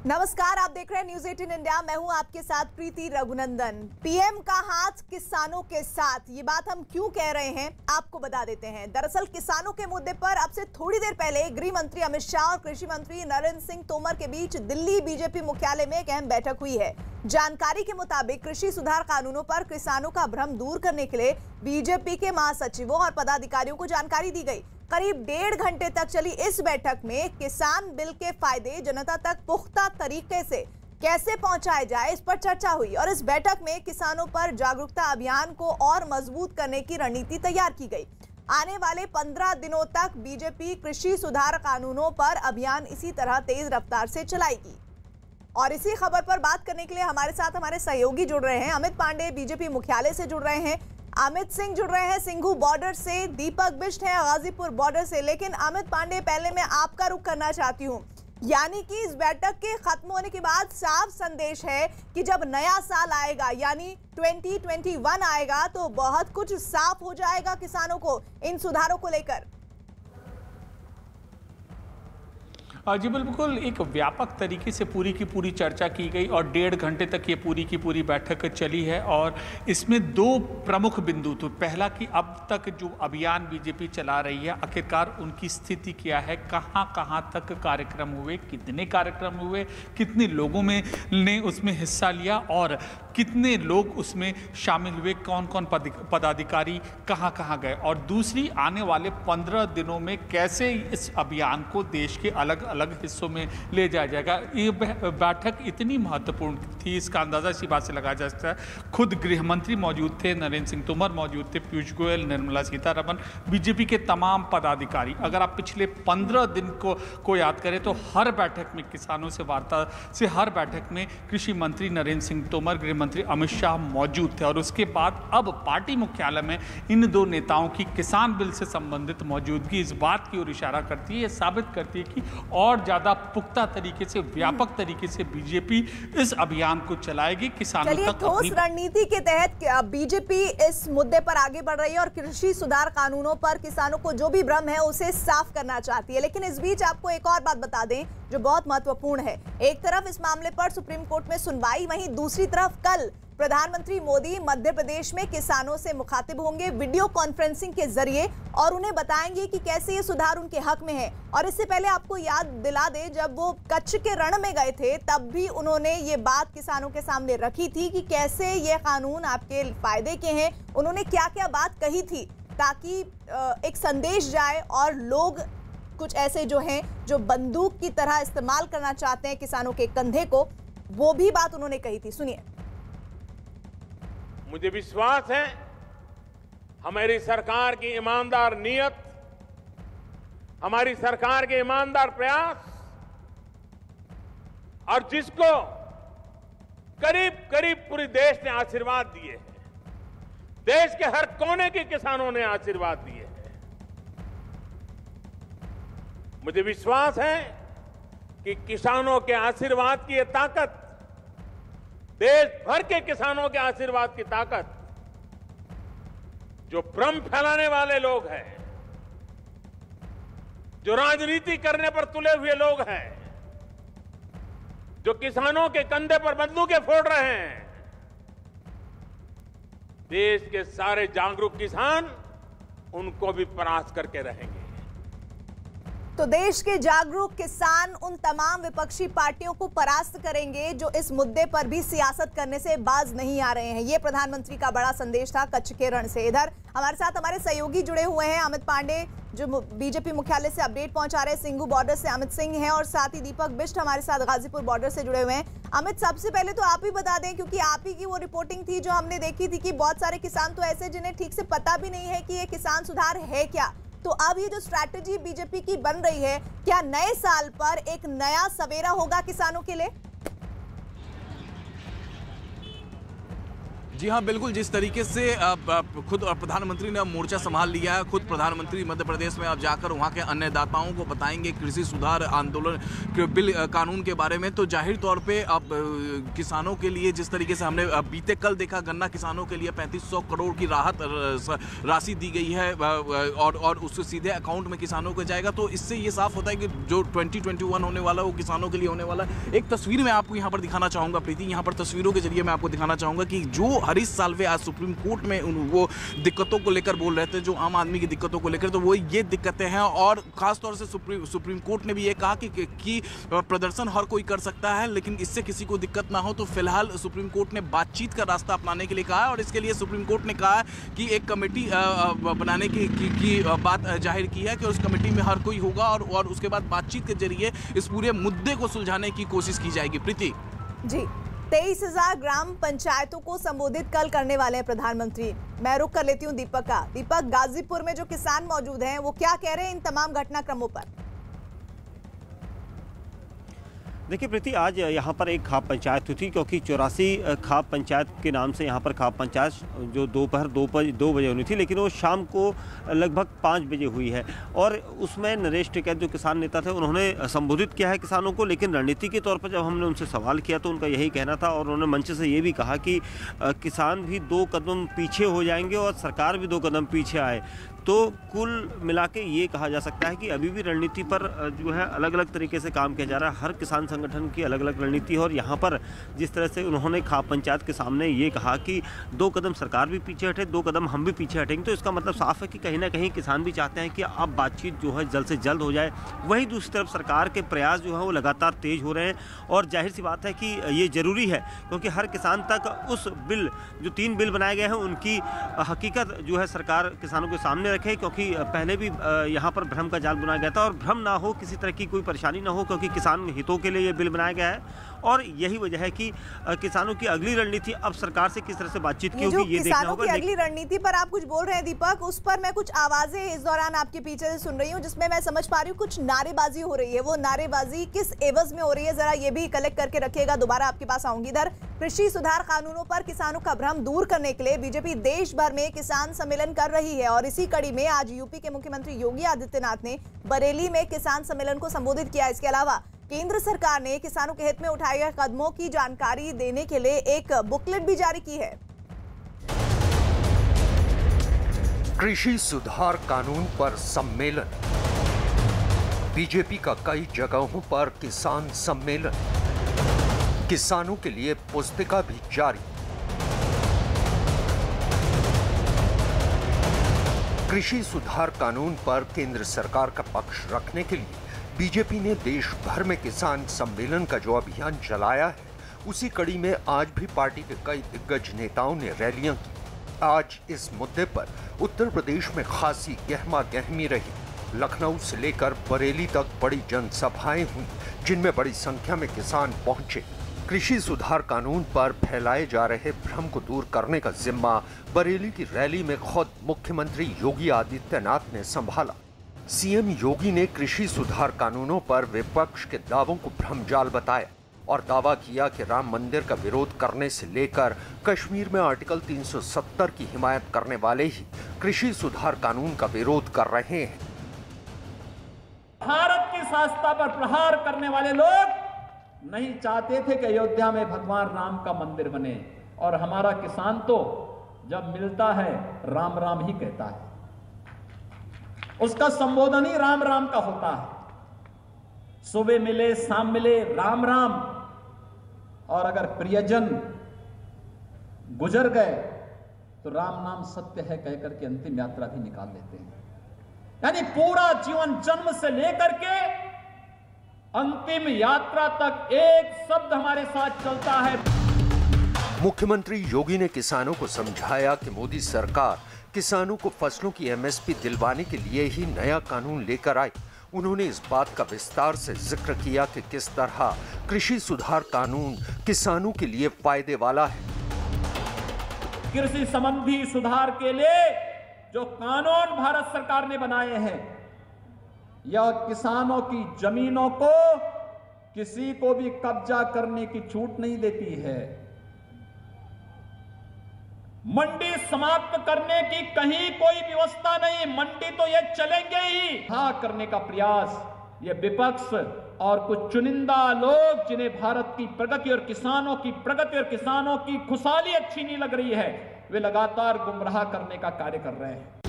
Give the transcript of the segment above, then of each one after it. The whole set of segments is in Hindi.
नमस्कार, आप देख रहे हैं न्यूज़ 18 इंडिया। मैं हूं आपके साथ प्रीति रघुनंदन। पीएम का हाथ किसानों के साथ, ये बात हम क्यों कह रहे हैं आपको बता देते हैं। दरअसल किसानों के मुद्दे पर अब से थोड़ी देर पहले गृह मंत्री अमित शाह और कृषि मंत्री नरेंद्र सिंह तोमर के बीच दिल्ली बीजेपी मुख्यालय में एक अहम बैठक हुई है। जानकारी के मुताबिक कृषि सुधार कानूनों पर किसानों का भ्रम दूर करने के लिए बीजेपी के महासचिवों और पदाधिकारियों को जानकारी दी गई। करीब 1.5 घंटे तक चली इस बैठक में किसान बिल के फायदे जनता तक पुख्ता तरीके से कैसे पहुंचाए जाए, इस पर चर्चा हुई और इस बैठक में किसानों पर जागरूकता अभियान को और मजबूत करने की रणनीति तैयार की गई। आने वाले 15 दिनों तक बीजेपी कृषि सुधार कानूनों पर अभियान इसी तरह तेज रफ्तार से चलाएगी। और इसी खबर पर बात करने के लिए हमारे साथ हमारे सहयोगी जुड़ रहे हैं। अमित पांडे बीजेपी मुख्यालय से जुड़ रहे हैं, अमित सिंह जुड़ रहे हैं सिंघू बॉर्डर से, दीपक बिष्ट है गाजीपुर बॉर्डर से। लेकिन अमित पांडे, पहले मैं आपका रुख करना चाहती हूं, यानी कि इस बैठक के खत्म होने के बाद साफ संदेश है कि जब नया साल आएगा यानी 2021 आएगा तो बहुत कुछ साफ हो जाएगा किसानों को इन सुधारों को लेकर। जी बिल्कुल, एक व्यापक तरीके से पूरी की पूरी चर्चा की गई और 1.5 घंटे तक ये पूरी की पूरी बैठक चली है। और इसमें 2 प्रमुख बिंदु थे। पहला कि अब तक जो अभियान बीजेपी चला रही है, आखिरकार उनकी स्थिति क्या है, कहां कहां तक कार्यक्रम हुए, कितने कार्यक्रम हुए, कितने लोगों में ने उसमें हिस्सा लिया और कितने लोग उसमें शामिल हुए, कौन कौन पदाधिकारी कहां कहां गए, और दूसरी आने वाले 15 दिनों में कैसे इस अभियान को देश के अलग अलग हिस्सों में ले जाया जाएगा। ये बैठक इतनी महत्वपूर्ण थी, इसका अंदाजा इसी बात से लगाया जा सकता है। खुद गृह मंत्री मौजूद थे, नरेंद्र सिंह तोमर मौजूद थे, पीयूष गोयल, निर्मला सीतारमण, बीजेपी के तमाम पदाधिकारी। अगर आप पिछले 15 दिन को याद करें तो हर बैठक में किसानों से वार्ता से, हर बैठक में कृषि मंत्री नरेंद्र सिंह तोमर, गृह मंत्री अमित शाह मौजूद थे। और उसके बाद अब पार्टी मुख्यालय में इन 2 नेताओं की किसान बिल से संबंधित मौजूदगी इस बात की ओर इशारा करती है, ये साबित करती है कि और ज्यादा पुख्ता तरीके से, व्यापक तरीके से बीजेपी इस अभियान को चलाएगी किसानों तक। ठोस रणनीति के तहत बीजेपी इस मुद्दे पर आगे बढ़ रही है और कृषि सुधार कानूनों पर किसानों को जो भी भ्रम है उसे साफ करना चाहती है। लेकिन इस बीच आपको एक और बात बता दें जो बहुत महत्वपूर्ण है। एक तरफ इस मामले पर सुप्रीम कोर्ट में सुनवाई, वहीं दूसरी तरफ कल प्रधानमंत्री मोदी मध्य प्रदेश में किसानों से मुखातिब होंगे वीडियो कॉन्फ्रेंसिंग के जरिए और उन्हें बताएंगे कि कैसे ये सुधार उनके हक में है। और इससे पहले आपको याद दिला दे, जब वो कच्छ के रण में गए थे तब भी उन्होंने ये बात किसानों के सामने रखी थी कि कैसे ये कानून आपके फायदे के हैं। उन्होंने क्या क्या बात कही थी ताकि एक संदेश जाए और लोग कुछ ऐसे जो हैं जो बंदूक की तरह इस्तेमाल करना चाहते हैं किसानों के कंधे को, वो भी बात उन्होंने कही थी। सुनिए। मुझे विश्वास है हमारी सरकार की ईमानदार नीयत, हमारी सरकार के ईमानदार प्रयास और जिसको करीब करीब पूरे देश ने आशीर्वाद दिए हैं, देश के हर कोने के किसानों ने आशीर्वाद दिए हैं। मुझे विश्वास है कि किसानों के आशीर्वाद की ये ताकत, देश भर के किसानों के आशीर्वाद की ताकत, जो भ्रम फैलाने वाले लोग हैं, जो राजनीति करने पर तुले हुए लोग हैं, जो किसानों के कंधे पर बंदूकें फोड़ रहे हैं, देश के सारे जागरूक किसान उनको भी परास्त करके रहेंगे। तो देश के जागरूक किसान उन तमाम विपक्षी पार्टियों को परास्त करेंगे जो इस मुद्दे पर भी सियासत करने से बाज नहीं आ रहे हैं। ये प्रधानमंत्री का बड़ा संदेश था कच्छ के रण से। इधर हमारे साथ हमारे सहयोगी जुड़े हुए हैं, अमित पांडे जो बीजेपी मुख्यालय से अपडेट पहुंचा रहे हैं, सिंघू बॉर्डर से अमित सिंह हैं और साथ ही दीपक बिष्ट हमारे साथ गाजीपुर बॉर्डर से जुड़े हुए हैं। अमित, सबसे पहले तो आप ही बता दें, क्योंकि आप ही की वो रिपोर्टिंग थी जो हमने देखी थी कि बहुत सारे किसान तो ऐसे जिन्हें ठीक से पता भी नहीं है कि ये किसान सुधार है क्या। तो अब ये जो स्ट्रैटेजी बीजेपी की बन रही है, क्या नए साल पर एक नया सवेरा होगा किसानों के लिए? जी हाँ, बिल्कुल। जिस तरीके से खुद प्रधानमंत्री ने मोर्चा संभाल लिया है, खुद प्रधानमंत्री मध्य प्रदेश में अब जाकर वहाँ के अन्नदाताओं को बताएंगे कृषि सुधार आंदोलन बिल कानून के बारे में, तो जाहिर तौर पे अब किसानों के लिए जिस तरीके से हमने बीते कल देखा, गन्ना किसानों के लिए 3500 करोड़ की राहत राशि दी गई है और उससे सीधे अकाउंट में किसानों को जाएगा। तो इससे ये साफ होता है कि जो 2021 होने वाला है वो किसानों के लिए होने वाला है। एक तस्वीर मैं आपको यहाँ पर दिखाना चाहूँगा प्रीति, यहाँ पर तस्वीरों के जरिए मैं आपको दिखाना चाहूँगा कि जो हरीश साल्वे आज सुप्रीम कोर्ट में वो दिक्कतों को लेकर बोल रहे थे, जो आम आदमी की दिक्कतों को लेकर, तो वो ये दिक्कतें हैं। और खासतौर से सुप्रीम कोर्ट ने भी ये कहा कि प्रदर्शन हर कोई कर सकता है, लेकिन इससे किसी को दिक्कत ना हो। तो फिलहाल सुप्रीम कोर्ट ने बातचीत का रास्ता अपनाने के लिए कहा है और इसके लिए सुप्रीम कोर्ट ने कहा कि एक कमेटी बनाने की बात जाहिर की है कि उस कमेटी में हर कोई होगा और उसके बाद बातचीत के जरिए इस पूरे मुद्दे को सुलझाने की कोशिश की जाएगी। प्रीति जी, 23,000 ग्राम पंचायतों को संबोधित कल करने वाले हैं प्रधानमंत्री। मैं रुक कर लेती हूं दीपक का। दीपक, गाजीपुर में जो किसान मौजूद हैं वो क्या कह रहे हैं इन तमाम घटनाक्रमों पर? देखिए प्रीति, आज यहाँ पर एक खाप पंचायत हुई थी, क्योंकि 84 खाप पंचायत के नाम से यहाँ पर खाप पंचायत जो दोपहर 2 बजे होनी थी, लेकिन वो शाम को लगभग 5 बजे हुई है। और उसमें नरेश टिकैत जो किसान नेता थे उन्होंने संबोधित किया है किसानों को, लेकिन रणनीति के तौर पर जब हमने उनसे सवाल किया तो उनका यही कहना था और उन्होंने मंच से ये भी कहा कि किसान भी 2 कदम पीछे हो जाएंगे और सरकार भी 2 कदम पीछे आए। तो कुल मिला के ये कहा जा सकता है कि अभी भी रणनीति पर जो है अलग अलग तरीके से काम किया जा रहा है। हर किसान संगठन की अलग अलग रणनीति है और यहाँ पर जिस तरह से उन्होंने खाप पंचायत के सामने ये कहा कि 2 कदम सरकार भी पीछे हटे, 2 कदम हम भी पीछे हटेंगे, तो इसका मतलब साफ है कि कहीं ना कहीं किसान भी चाहते हैं कि अब बातचीत जो है जल्द से जल्द हो जाए। वहीं दूसरी तरफ सरकार के प्रयास जो है वो लगातार तेज हो रहे हैं और जाहिर सी बात है कि ये ज़रूरी है, क्योंकि हर किसान तक उस बिल जो 3 बिल बनाए गए हैं उनकी हकीकत जो है सरकार किसानों के सामने रखे, क्योंकि पहले भी यहाँ पर भ्रम का जाल बुनाया गया था और भ्रम ना हो, किसी तरह की कोई परेशानी ना हो, क्योंकि किसान हितों के लिए ये बिल बनाया गया है। और यही वजह है कि किसानों की अगली रणनीति अब सरकार से किस तरह से बातचीत की होगी, ये देखना होगा। किसानों की अगली रणनीति पर आप कुछ बोल रहे हैं दीपक, उस पर मैं कुछ आवाजें इस दौरान आपके पीछे से सुन रही हूँ जिसमें मैं समझ पा रही हूँ कुछ नारेबाजी हो रही है। वो नारेबाजी किस एवज में हो रही है, जरा ये भी कलेक्ट करके रखिएगा। दोबारा आपके पास आऊंगी। इधर कृषि सुधार कानूनों पर किसानों का भ्रम दूर करने के लिए बीजेपी देश भर में किसान सम्मेलन कर रही है और इसी कड़ी में आज यूपी के मुख्यमंत्री योगी आदित्यनाथ ने बरेली में किसान सम्मेलन को संबोधित किया। इसके अलावा केंद्र सरकार ने किसानों के हित में उठाए गए कदमों की जानकारी देने के लिए एक बुकलेट भी जारी की है। कृषि सुधार कानून पर सम्मेलन, बीजेपी का कई जगहों पर किसान सम्मेलन, किसानों के लिए पुस्तिका भी जारी। कृषि सुधार कानून पर केंद्र सरकार का पक्ष रखने के लिए बीजेपी ने देश भर में किसान सम्मेलन का जो अभियान चलाया है, उसी कड़ी में आज भी पार्टी के कई दिग्गज नेताओं ने रैलियां की। आज इस मुद्दे पर उत्तर प्रदेश में खासी गहमा गहमी रही। लखनऊ से लेकर बरेली तक बड़ी जनसभाएं हुई, जिनमें बड़ी संख्या में किसान पहुंचे। कृषि सुधार कानून पर फैलाए जा रहे भ्रम को दूर करने का जिम्मा बरेली की रैली में खुद मुख्यमंत्री योगी आदित्यनाथ ने संभाला। सीएम योगी ने कृषि सुधार कानूनों पर विपक्ष के दावों को भ्रमजाल बताया और दावा किया कि राम मंदिर का विरोध करने से लेकर कश्मीर में आर्टिकल 370 की हिमायत करने वाले ही कृषि सुधार कानून का विरोध कर रहे हैं। भारत की शासता पर प्रहार करने वाले लोग नहीं चाहते थे कि अयोध्या में भगवान राम का मंदिर बने, और हमारा किसान तो जब मिलता है राम राम ही कहता है, उसका संबोधन ही राम राम का होता है। सुबह मिले शाम मिले राम राम, और अगर प्रियजन गुजर गए तो राम नाम सत्य है कहकर के अंतिम यात्रा भी निकाल लेते हैं। यानी पूरा जीवन जन्म से लेकर के अंतिम यात्रा तक एक शब्द हमारे साथ चलता है। मुख्यमंत्री योगी ने किसानों को समझाया कि मोदी सरकार किसानों को फसलों की एमएसपी दिलवाने के लिए ही नया कानून लेकर आई। उन्होंने इस बात का विस्तार से जिक्र किया कि किस तरह कृषि सुधार कानून किसानों के लिए फायदे वाला है। कृषि संबंधी सुधार के लिए जो कानून भारत सरकार ने बनाए हैं, यह किसानों की जमीनों को किसी को भी कब्जा करने की छूट नहीं देती है। मंडी समाप्त करने की कहीं कोई व्यवस्था नहीं, मंडी तो ये चलेंगे ही। हाँ करने का प्रयास ये विपक्ष और कुछ चुनिंदा लोग, जिन्हें भारत की प्रगति और किसानों की प्रगति और किसानों की खुशहाली अच्छी नहीं लग रही है, वे लगातार गुमराह करने का कार्य कर रहे हैं।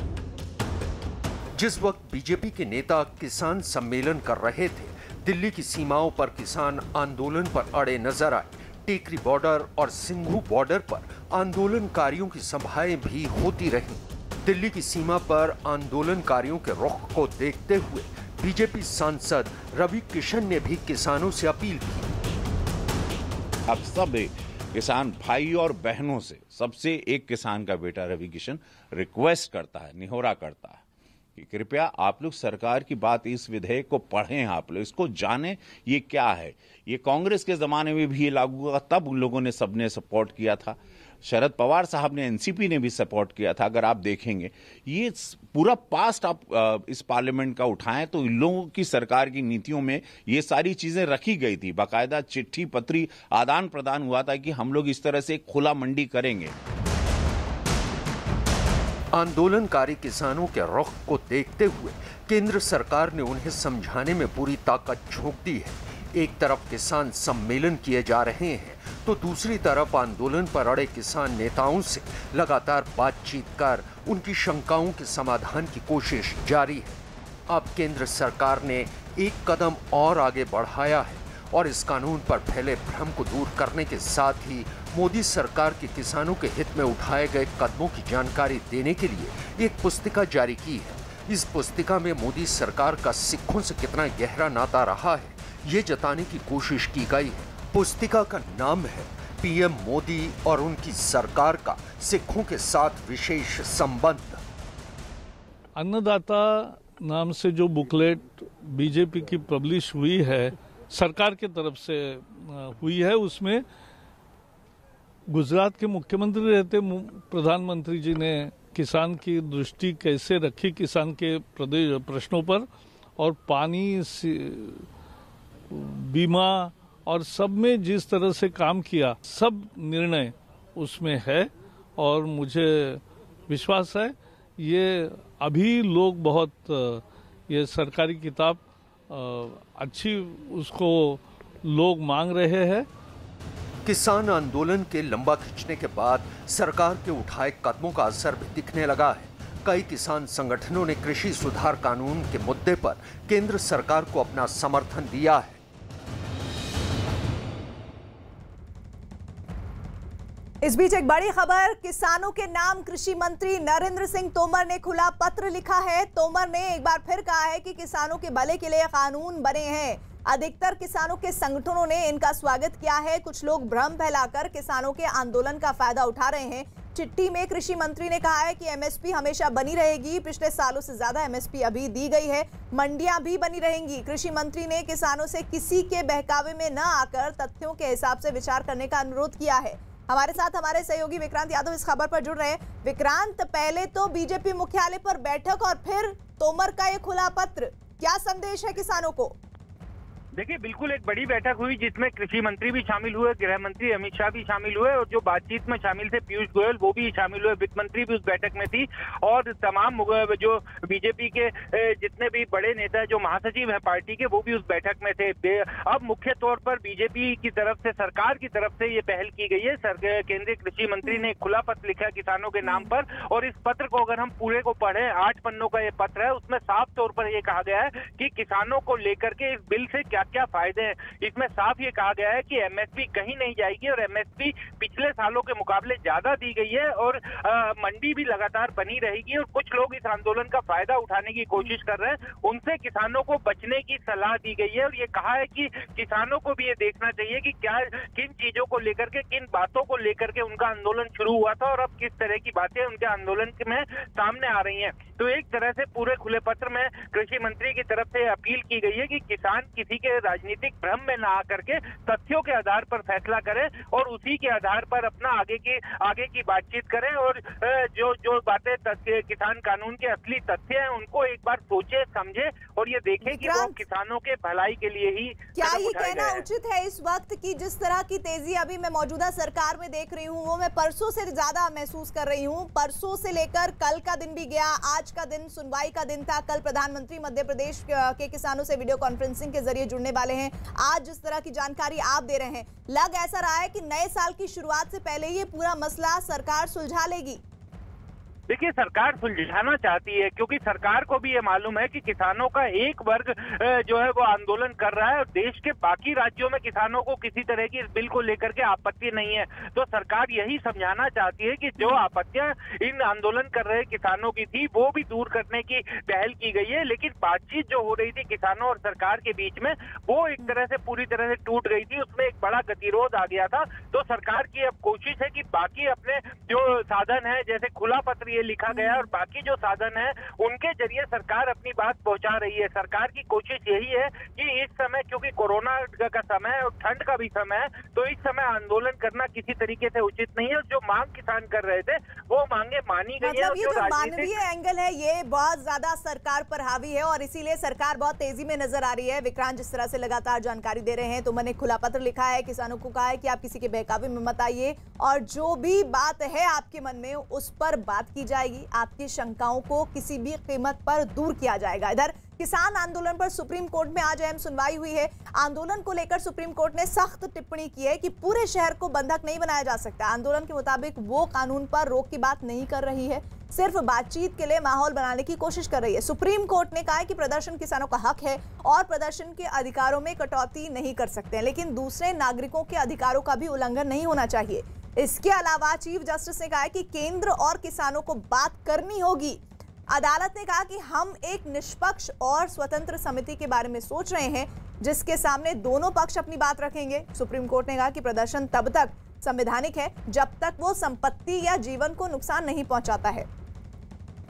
जिस वक्त बीजेपी के नेता किसान सम्मेलन कर रहे थे, दिल्ली की सीमाओं पर किसान आंदोलन पर अड़े नजर आए। टेकरी बॉर्डर और सिंघू बॉर्डर पर आंदोलनकारियों की सभाएं भी होती रहीं। दिल्ली की सीमा पर आंदोलनकारियों के रुख को देखते हुए बीजेपी सांसद रवि किशन ने भी किसानों से अपील की। आप सब किसान भाई और बहनों से, सबसे एक किसान का बेटा रवि किशन रिक्वेस्ट करता है, निहोरा करता है कि कृपया आप लोग सरकार की बात, इस विधेयक को पढ़ें, आप लोग इसको जानें ये क्या है। ये कांग्रेस के जमाने में भी ये लागू हुआ, तब उन लोगों ने सबने सपोर्ट किया था। शरद पवार साहब ने, एनसीपी ने भी सपोर्ट किया था। अगर आप देखेंगे ये पूरा पास्ट आप इस पार्लियामेंट का उठाएं तो इन लोगों की सरकार की नीतियों में ये सारी चीजें रखी गई थी। बाकायदा चिट्ठी पत्री आदान प्रदान हुआ था कि हम लोग इस तरह से खुला मंडी करेंगे। आंदोलनकारी किसानों के रुख को देखते हुए केंद्र सरकार ने उन्हें समझाने में पूरी ताकत झोंक दी है। एक तरफ किसान सम्मेलन किए जा रहे हैं तो दूसरी तरफ आंदोलन पर अड़े किसान नेताओं से लगातार बातचीत कर उनकी शंकाओं के समाधान की कोशिश जारी है। अब केंद्र सरकार ने एक कदम और आगे बढ़ाया है और इस कानून पर फैले भ्रम को दूर करने के साथ ही मोदी सरकार के किसानों के हित में उठाए गए कदमों की जानकारी देने के लिए एक पुस्तिका जारी की है। इस पुस्तिका में मोदी सरकार का सिखों से कितना गहरा नाता रहा है, ये जताने की कोशिश की गई है। पुस्तिका का नाम है पीएम मोदी और उनकी सरकार का सिखों के साथ विशेष संबंध। अन्नदाता नाम से जो बुकलेट बीजेपी की पब्लिश हुई है, सरकार की तरफ से हुई है, उसमें गुजरात के मुख्यमंत्री रहते प्रधानमंत्री जी ने किसान की दृष्टि कैसे रखी किसान के प्रश्नों पर, और पानी, बीमा और सब में जिस तरह से काम किया, सब निर्णय उसमें है। और मुझे विश्वास है ये अभी लोग बहुत, ये सरकारी किताब अच्छी उसको लोग मांग रहे हैं। किसान आंदोलन के लंबा खिंचने के बाद सरकार के उठाए कदमों का असर भी दिखने लगा है। कई किसान संगठनों ने कृषि सुधार कानून के मुद्दे पर केंद्र सरकार को अपना समर्थन दिया है। इस बीच एक बड़ी खबर, किसानों के नाम कृषि मंत्री नरेंद्र सिंह तोमर ने खुला पत्र लिखा है। तोमर ने एक बार फिर कहा है कि किसानों के भले के लिए कानून बने हैं। अधिकतर किसानों के संगठनों ने इनका स्वागत किया है। कुछ लोग भ्रम फैलाकर किसानों के आंदोलन का फायदा उठा रहे हैं। चिट्ठी में कृषि मंत्री ने कहा है कि एमएसपी हमेशा बनी रहेगी। पिछले सालों से ज्यादा एमएसपी अभी दी गई है। मंडियां भी बनी रहेंगी। कृषि मंत्री ने किसानों से किसी के बहकावे में न आकर तथ्यों के हिसाब से विचार करने का अनुरोध किया है। हमारे साथ हमारे सहयोगी विक्रांत यादव इस खबर पर जुड़ रहे हैं। विक्रांत, पहले तो बीजेपी मुख्यालय पर बैठक और फिर तोमर का ये खुला पत्र, क्या संदेश है किसानों को? देखिए, बिल्कुल एक बड़ी बैठक हुई जिसमें कृषि मंत्री भी शामिल हुए, गृह मंत्री अमित शाह भी शामिल हुए और जो बातचीत में शामिल थे पीयूष गोयल वो भी शामिल हुए, वित्त मंत्री भी उस बैठक में थी और तमाम जो बीजेपी के जितने भी बड़े नेता है, जो महासचिव है पार्टी के, वो भी उस बैठक में थे। अब मुख्य तौर पर बीजेपी की तरफ से, सरकार की तरफ से ये पहल की गई है। केंद्रीय कृषि मंत्री ने एक खुला पत्र लिखा किसानों के नाम पर और इस पत्र को अगर हम पूरे को पढ़े, 8 पन्नों का ये पत्र है, उसमें साफ तौर पर ये कहा गया है कि किसानों को लेकर के इस बिल से क्या फायदे हैं। इसमें साफ ये कहा गया है कि एमएसपी कहीं नहीं जाएगी और एमएसपी पिछले सालों के मुकाबले ज्यादा दी गई है और मंडी भी लगातार बनी रहेगी और कुछ लोग इस आंदोलन का फायदा उठाने की कोशिश कर रहे हैं, उनसे किसानों को बचने की सलाह दी गई है। और ये कहा है कि किसानों को भी ये देखना चाहिए कि क्या, किन चीजों को लेकर के, किन बातों को लेकर के उनका आंदोलन शुरू हुआ था और अब किस तरह की बातें उनके आंदोलन में सामने आ रही हैं। तो एक तरह से पूरे खुले पत्र में कृषि मंत्री की तरफ से अपील की गई है कि किसान किसी के ये राजनीतिक भ्रम में ना आकर के तथ्यों के आधार पर फैसला करें और उसी के आधार पर अपना आगे की बातचीत करें और जो बातें किसान कानून के असली तथ्य हैं उनको एक बार सोचे समझे और ये देखें कि वो किसानों के भलाई के लिए ही क्या ये कहना उचित है इस वक्त की जिस तरह की तेजी अभी मैं मौजूदा सरकार में देख रही हूँ वो मैं परसों से ज्यादा महसूस कर रही हूँ। परसों से लेकर कल का दिन भी गया, आज का दिन सुनवाई का दिन था, कल प्रधानमंत्री मध्य प्रदेश के किसानों से वीडियो कॉन्फ्रेंसिंग के जरिए जुड़ने वाले हैं। आज जिस तरह की जानकारी आप दे रहे हैं लग ऐसा रहा है कि नए साल की शुरुआत से पहले ये पूरा मसला सरकार सुलझा लेगी। देखिए सरकार सुलझाना चाहती है क्योंकि सरकार को भी ये मालूम है कि किसानों का एक वर्ग जो है वो आंदोलन कर रहा है और देश के बाकी राज्यों में किसानों को किसी तरह की इस बिल को लेकर के आपत्ति नहीं है। तो सरकार यही समझाना चाहती है कि जो आपत्तियां इन आंदोलन कर रहे किसानों की थी वो भी दूर करने की पहल की गई है, लेकिन बातचीत जो हो रही थी किसानों और सरकार के बीच में वो एक तरह से पूरी तरह से टूट गई थी, उसमें एक बड़ा गतिरोध आ गया था। तो सरकार की अब कोशिश है कि बाकी अपने जो साधन है जैसे खुला पत्र ये लिखा गया और बाकी जो साधन है उनके जरिए सरकार अपनी बात पहुंचा रही है। सरकार की कोशिश यही है कि इस समय क्योंकि कोरोना का समय है और ठंड का भी समय है तो इस समय आंदोलन करना किसी तरीके से उचित नहीं है। जो मांग किसान कर रहे थे वो मांगे मानी गई है। ये जो मानवीय एंगल है ये बहुत ज्यादा सरकार पर हावी है और इसीलिए सरकार बहुत तेजी में नजर आ रही है। विक्रांत जिस तरह से लगातार जानकारी दे रहे हैं तो मैंने खुला पत्र लिखा है, किसानों को कहा है कि आप किसी के बहकावे में मत आइए और जो भी बात है आपके मन में उस पर बात की जाएगी, आपकी शंकाओं को किसी भी कीमत पर दूर किया जाएगा। इधर किसान आंदोलन पर सुप्रीम कोर्ट में आज अहम सुनवाई हुई है। आंदोलन को लेकर सुप्रीम कोर्ट ने सख्त टिप्पणी की है कि पूरे शहर को बंधक नहीं बनाया जा सकता। आंदोलन के मुताबिक वो कानून पर रोक की बात नहीं कर रही है, सिर्फ बातचीत के लिए माहौल बनाने की कोशिश कर रही है। सुप्रीम कोर्ट ने कहा है कि प्रदर्शन किसानों का हक है और प्रदर्शन के अधिकारों में कटौती नहीं कर सकते हैं, लेकिन दूसरे नागरिकों के अधिकारों का भी उल्लंघन नहीं होना चाहिए। इसके अलावा चीफ जस्टिस ने कहा है कि केंद्र और किसानों को बात करनी होगी। अदालत ने कहा कि हम एक निष्पक्ष और स्वतंत्र समिति के बारे में सोच रहे हैं जिसके सामने दोनों पक्ष अपनी बात रखेंगे। सुप्रीम कोर्ट ने कहा कि प्रदर्शन तब तक संवैधानिक है जब तक वो संपत्ति या जीवन को नुकसान नहीं पहुंचाता है।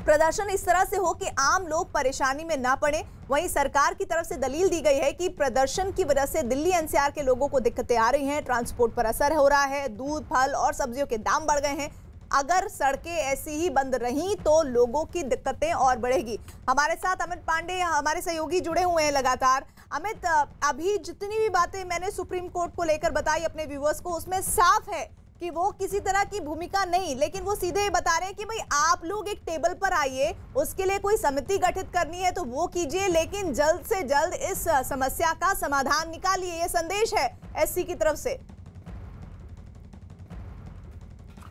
प्रदर्शन इस तरह से हो कि आम लोग परेशानी में ना पड़े। वहीं सरकार की तरफ से दलील दी गई है कि प्रदर्शन की वजह से दिल्ली एनसीआर के लोगों को दिक्कतें आ रही हैं, ट्रांसपोर्ट पर असर हो रहा है, दूध फल और सब्जियों के दाम बढ़ गए हैं। अगर सड़कें ऐसी ही बंद रहीं तो लोगों की दिक्कतें और बढ़ेगी। हमारे साथ अमित पांडे हमारे सहयोगी जुड़े हुए हैं लगातार। अमित, अभी जितनी भी बातें मैंने सुप्रीम कोर्ट को लेकर बताई अपने व्यूअर्स को उसमें साफ है कि वो किसी तरह की भूमिका नहीं, लेकिन वो सीधे बता रहे हैं कि भाई आप लोग एक टेबल पर आइए, उसके लिए कोई समिति गठित करनी है तो वो कीजिए, लेकिन जल्द से जल्द इस समस्या का समाधान निकालिए। ये संदेश है एससी की तरफ से।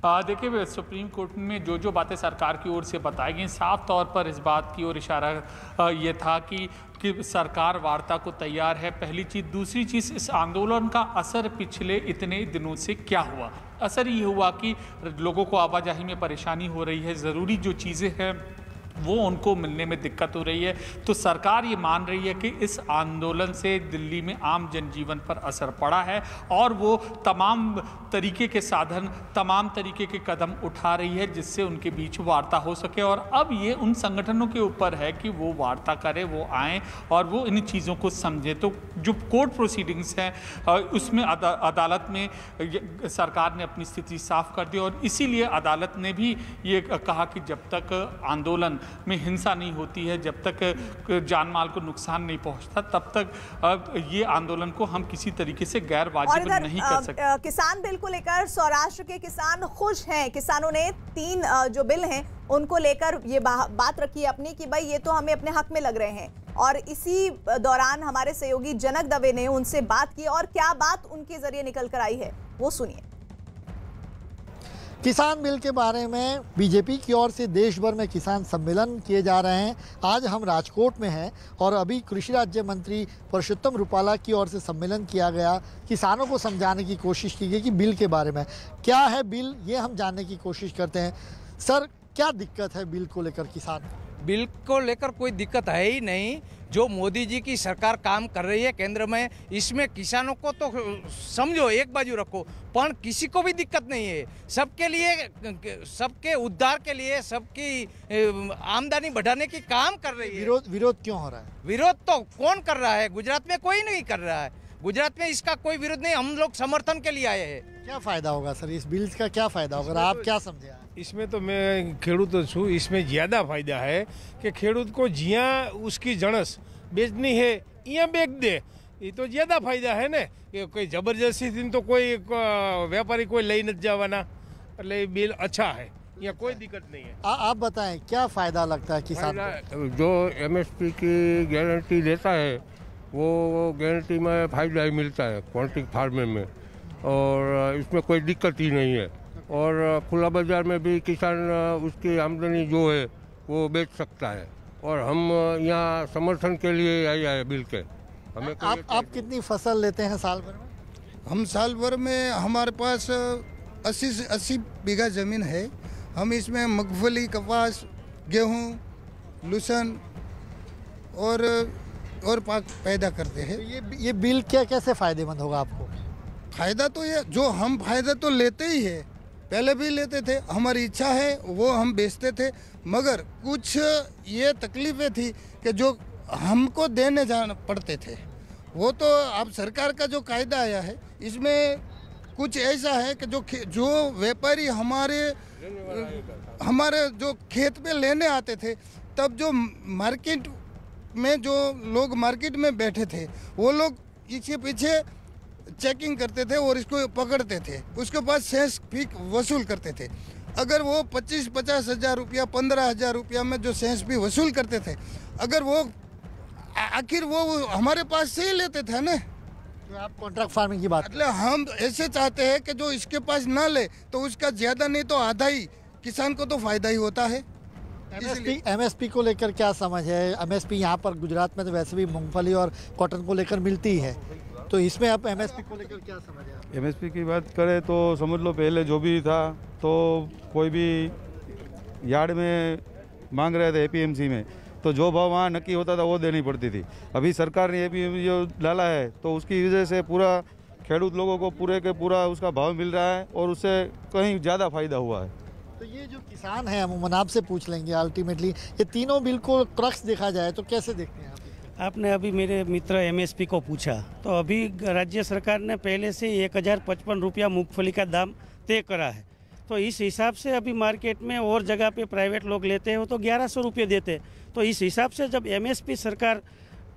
देखिए सुप्रीम कोर्ट में जो बातें सरकार की ओर से बताई गई साफ तौर पर इस बात की ओर इशारा ये था कि सरकार वार्ता को तैयार है, पहली चीज़। दूसरी चीज़, इस आंदोलन का असर पिछले इतने दिनों से क्या हुआ? असर ये हुआ कि लोगों को आवाजाही में परेशानी हो रही है, ज़रूरी जो चीज़ें हैं वो उनको मिलने में दिक्कत हो रही है। तो सरकार ये मान रही है कि इस आंदोलन से दिल्ली में आम जनजीवन पर असर पड़ा है और वो तमाम तरीके के साधन, तमाम तरीके के कदम उठा रही है जिससे उनके बीच वार्ता हो सके। और अब ये उन संगठनों के ऊपर है कि वो वार्ता करें, वो आएँ और वो इन चीज़ों को समझें। तो जो कोर्ट प्रोसीडिंग्स हैं उसमें अदालत में सरकार ने अपनी स्थिति साफ कर दी और इसीलिए अदालत ने भी ये कहा कि जब तक आंदोलन में हिंसा नहीं होती है, जब तक जान माल को नुकसान नहीं पहुंचता, तब तक ये आंदोलन को हम किसी तरीके से गैर वाजिब नहीं कर सकते। किसान बिल को लेकर सौराष्ट्र के किसान खुश हैं। किसानों ने 3 जो बिल हैं उनको लेकर ये बात रखी है अपनी कि भाई ये तो हमें अपने हक में लग रहे हैं। और इसी दौरान हमारे सहयोगी जनक दवे ने उनसे बात की और क्या बात उनके जरिए निकल कर आई है वो सुनिए। किसान बिल के बारे में बीजेपी की ओर से देश भर में किसान सम्मेलन किए जा रहे हैं। आज हम राजकोट में हैं और अभी कृषि राज्य मंत्री परषोत्तम रुपाला की ओर से सम्मेलन किया गया। किसानों को समझाने की कोशिश की गई कि बिल के बारे में क्या है बिल, ये हम जानने की कोशिश करते हैं। सर, क्या दिक्कत है बिल को लेकर? किसान बिल को लेकर कोई दिक्कत है ही नहीं। जो मोदी जी की सरकार काम कर रही है केंद्र में, इसमें किसानों को तो समझो एक बाजू रखो, पर किसी को भी दिक्कत नहीं है। सबके लिए, सबके उद्धार के लिए, सबकी आमदनी बढ़ाने की काम कर रही है। विरोध क्यों हो रहा है? विरोध तो कौन कर रहा है? गुजरात में कोई नहीं कर रहा है। गुजरात में इसका कोई विरोध नहीं, हम लोग समर्थन के लिए आए हैं। क्या फायदा होगा सर इस बिल का? क्या फायदा होगा, आप क्या समझे? इसमें तो मैं खेडूत छूँ, इसमें ज़्यादा फायदा है कि खेडूत को जिया उसकी जणस बेचनी है यहाँ बेच दे, ये तो ज़्यादा फायदा है ने। कि कोई जबरदस्ती थी तो कोई व्यापारी कोई लई नहीं जावाना, એટલે बिल अच्छा है, यहाँ कोई दिक्कत नहीं है। आप बताएं क्या फायदा लगता है किसान को? जो MSP की गारंटी देता है वो गारंटी में फायदा ही मिलता है क्वांटिक फार्मर में, और इसमें कोई दिक्कत ही नहीं है। और खुला बाजार में भी किसान उसकी आमदनी जो है वो बेच सकता है, और हम यहाँ समर्थन के लिए आए हैं बिल के। हमें आप कितनी फसल लेते हैं साल भर में? हम साल भर में हमारे पास 80 बीघा ज़मीन है। हम इसमें मूंगफली, कपास, गेहूँ, लहसुन और पाक पैदा करते हैं। तो ये बिल क्या कैसे फ़ायदेमंद होगा आपको? फ़ायदा तो ये, जो हम फ़ायदा तो लेते ही है, पहले भी लेते थे, हमारी इच्छा है वो हम बेचते थे, मगर कुछ ये तकलीफ़ें थी कि जो हमको देने जाना पड़ते थे। वो तो अब सरकार का जो कायदा आया है इसमें कुछ ऐसा है कि जो व्यापारी हमारे जो खेत पे लेने आते थे, तब जो मार्केट में जो लोग मार्केट में बैठे थे वो लोग इसके पीछे चेकिंग करते थे और इसको पकड़ते थे, उसके बाद सेस फी वसूल करते थे। अगर वो 25-50 हज़ार रुपया, 15 हज़ार रुपया में जो सेस फी वसूल करते थे, अगर वो आखिर वो हमारे पास से ही लेते थे ना। तो आप कॉन्ट्रैक्ट फार्मिंग की बात, मतलब हम ऐसे चाहते हैं कि जो इसके पास ना ले तो उसका ज़्यादा नहीं तो आधा ही किसान को तो फायदा ही होता है। MSP को लेकर क्या समझ है? MSP यहाँ पर गुजरात में तो वैसे भी मूंगफली और कॉटन को लेकर मिलती है, तो इसमें आप MSP को लेकर क्या समझ है? MSP की बात करें तो समझ लो पहले जो भी था तो कोई भी यार्ड में मांग रहे थे APMC में, तो जो भाव वहाँ नक्की होता था वो देनी पड़ती थी। अभी सरकार ने APMC जो डाला है तो उसकी वजह से पूरा खेडूत लोगों को पूरे के पूरा उसका भाव मिल रहा है और उससे कहीं ज़्यादा फायदा हुआ है। तो ये जो किसान है, अमूमन आपसे पूछ लेंगे, अल्टीमेटली ये तीनों बिल को क्रक्स देखा जाए तो कैसे देखते हैं आप? आपने अभी मेरे मित्र MSP को पूछा, तो अभी राज्य सरकार ने पहले से 1055 रुपया मूंगफली का दाम तय करा है, तो इस हिसाब से अभी मार्केट में और जगह पे प्राइवेट लोग लेते हो तो 1100 रुपये देते। तो इस हिसाब से जब MSP सरकार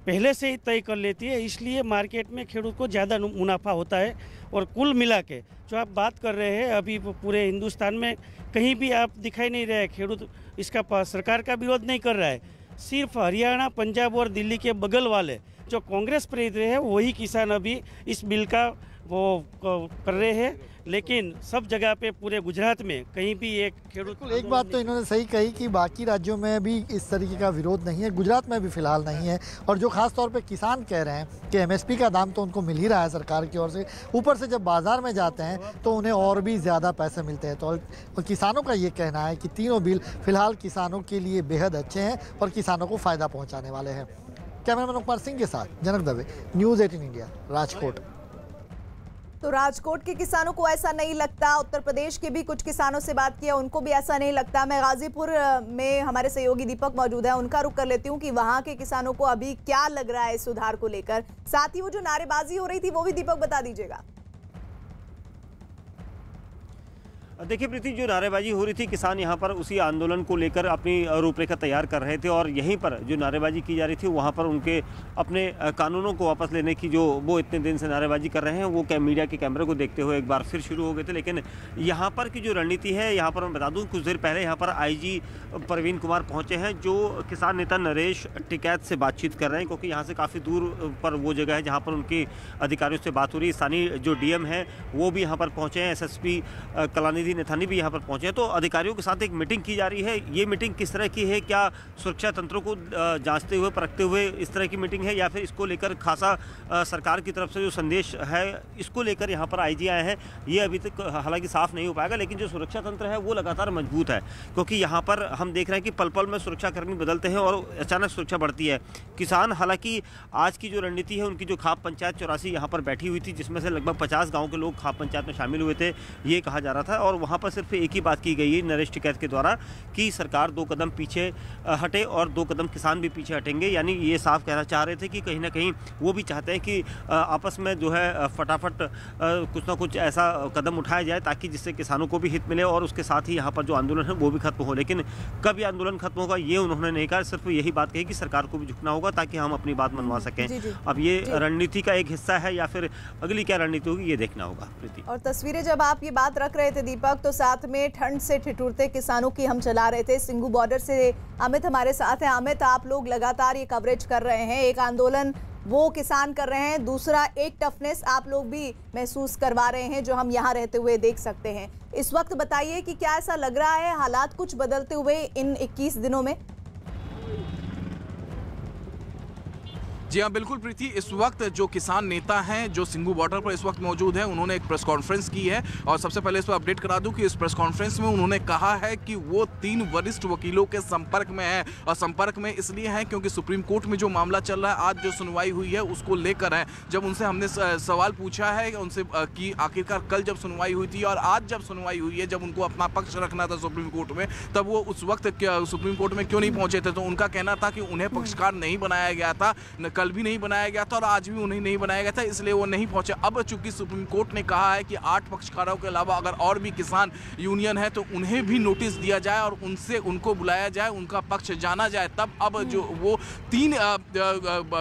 पहले से ही तय कर लेती है, इसलिए मार्केट में खेडूत को ज़्यादा मुनाफा होता है। और कुल मिला के जो आप बात कर रहे हैं, अभी पूरे हिंदुस्तान में कहीं भी आप दिखाई नहीं रहे खेडूत इसका कर का विरोध नहीं कर रहा है। सिर्फ हरियाणा, पंजाब और दिल्ली के बगल वाले जो कांग्रेस प्रेरित हैं वही किसान अभी इस बिल का वो कर रहे हैं, लेकिन सब जगह पे पूरे गुजरात में कहीं भी एक खेडूत। एक बात तो इन्होंने सही कही कि बाकी राज्यों में भी इस तरीके का विरोध नहीं है, गुजरात में भी फिलहाल नहीं है। और जो खास तौर पे किसान कह रहे हैं कि MSP का दाम तो उनको मिल ही रहा है सरकार की ओर से, ऊपर से जब बाजार में जाते हैं तो उन्हें और भी ज़्यादा पैसे मिलते हैं। तो किसानों का ये कहना है कि तीनों बिल फिलहाल किसानों के लिए बेहद अच्छे हैं और किसानों को फ़ायदा पहुँचाने वाले हैं। कैमरामैन उपमार सिंह के साथ जनक दवे, न्यूज़ 18 इंडिया, राजकोट। तो राजकोट के किसानों को ऐसा नहीं लगता, उत्तर प्रदेश के भी कुछ किसानों से बात किया, उनको भी ऐसा नहीं लगता। मैं गाजीपुर में हमारे सहयोगी दीपक मौजूद है, उनका रुख कर लेती हूँ कि वहां के किसानों को अभी क्या लग रहा है इस सुधार को लेकर। साथ ही वो जो नारेबाजी हो रही थी वो भी दीपक बता दीजिएगा। देखिए प्रीति, जो नारेबाजी हो रही थी, किसान यहाँ पर उसी आंदोलन को लेकर अपनी रूपरेखा तैयार कर रहे थे और यहीं पर जो नारेबाजी की जा रही थी वहाँ पर उनके अपने कानूनों को वापस लेने की जो वो इतने दिन से नारेबाजी कर रहे हैं वो मीडिया के कैमरे को देखते हुए एक बार फिर शुरू हो गए थे। लेकिन यहाँ पर की जो रणनीति है, यहाँ पर मैं बता दूँ, कुछ देर पहले यहाँ पर IG प्रवीण कुमार पहुँचे हैं जो किसान नेता नरेश टिकैत से बातचीत कर रहे हैं, क्योंकि यहाँ से काफ़ी दूर पर वो जगह है जहाँ पर उनके अधिकारियों से बात हो रही है। स्थानीय जो DM है वो भी यहाँ पर पहुँचे हैं, SSP कलानिधि प्रतिनिधि नैथानी भी यहाँ पर पहुँचे हैं। तो अधिकारियों के साथ एक मीटिंग की जा रही है। ये मीटिंग किस तरह की है? क्या सुरक्षा तंत्रों को जांचते हुए परखते हुए इस तरह की मीटिंग है, या फिर इसको लेकर खासा सरकार की तरफ से जो संदेश है इसको लेकर यहाँ पर आईजी आए हैं, ये अभी तक हालांकि साफ नहीं हो पाएगा। लेकिन जो सुरक्षा तंत्र है वो लगातार मजबूत है, क्योंकि यहाँ पर हम देख रहे हैं कि पल पल में सुरक्षाकर्मी बदलते हैं और अचानक सुरक्षा बढ़ती है। किसान, हालांकि आज की जो रणनीति है उनकी, जो खाप पंचायत 84 यहाँ पर बैठी हुई थी, जिसमें से लगभग 50 गाँव के लोग खाप पंचायत में शामिल हुए थे, ये कहा जा रहा था। और वहाँ पर सिर्फ एक ही बात की गई है नरेश टिकैत के द्वारा कि सरकार 2 कदम पीछे हटे और 2 कदम किसान भी पीछे हटेंगे। यानी ये साफ कहना चाह रहे थे कि कहीं ना कहीं वो भी चाहते हैं कि आपस में जो है फटाफट कुछ ना कुछ ऐसा कदम उठाया जाए ताकि जिससे किसानों को भी हित मिले और उसके साथ ही यहाँ पर जो आंदोलन है वो भी खत्म हो। लेकिन कब ये आंदोलन खत्म होगा ये उन्होंने नहीं कहा, सिर्फ यही बात कही कि सरकार को भी झुकना होगा ताकि हम अपनी बात मनवा सकें। अब ये रणनीति का एक हिस्सा है या फिर अगली क्या रणनीति होगी ये देखना होगा। प्रीति, और तस्वीरें जब आप ये बात रख रहे थे दीपक, तो साथ में ठंड से ठिठुरते किसानों की हम चला रहे थे। सिंगू बॉर्डर से अमित हमारे साथ हैं। अमित, आप लोग लगातार ये कवरेज कर रहे हैं, एक आंदोलन वो किसान कर रहे हैं, दूसरा एक टफनेस आप लोग भी महसूस करवा रहे हैं जो हम यहाँ रहते हुए देख सकते हैं। इस वक्त बताइए कि क्या ऐसा लग रहा है हालात कुछ बदलते हुए इन 21 दिनों में? जी हाँ, बिल्कुल प्रीति। इस वक्त जो किसान नेता हैं जो सिंगू बॉर्डर पर इस वक्त मौजूद हैं, उन्होंने एक प्रेस कॉन्फ्रेंस की है। और सबसे पहले इस पर अपडेट करा दूं कि इस प्रेस कॉन्फ्रेंस में उन्होंने कहा है कि वो 3 वरिष्ठ वकीलों के संपर्क में है। और संपर्क में इसलिए हैं क्योंकि सुप्रीम कोर्ट में जो मामला चल रहा है, आज जो सुनवाई हुई है उसको लेकर है। जब उनसे हमने सवाल पूछा है उनसे कि आखिरकार कल जब सुनवाई हुई थी और आज जब सुनवाई हुई है, जब उनको अपना पक्ष रखना था सुप्रीम कोर्ट में, तब वो उस वक्त सुप्रीम कोर्ट में क्यों नहीं पहुंचे थे? तो उनका कहना था कि उन्हें पक्षकार नहीं बनाया गया था, कल भी नहीं बनाया गया था और आज भी उन्हें नहीं बनाया गया था, इसलिए वो नहीं पहुंचे। अब चूंकि सुप्रीम कोर्ट ने कहा है कि 8 पक्षकारों के अलावा अगर और भी किसान यूनियन है तो उन्हें भी नोटिस दिया जाए और उनको बुलाया जाए, उनका पक्ष जाना जाए, तब अब जो वो 3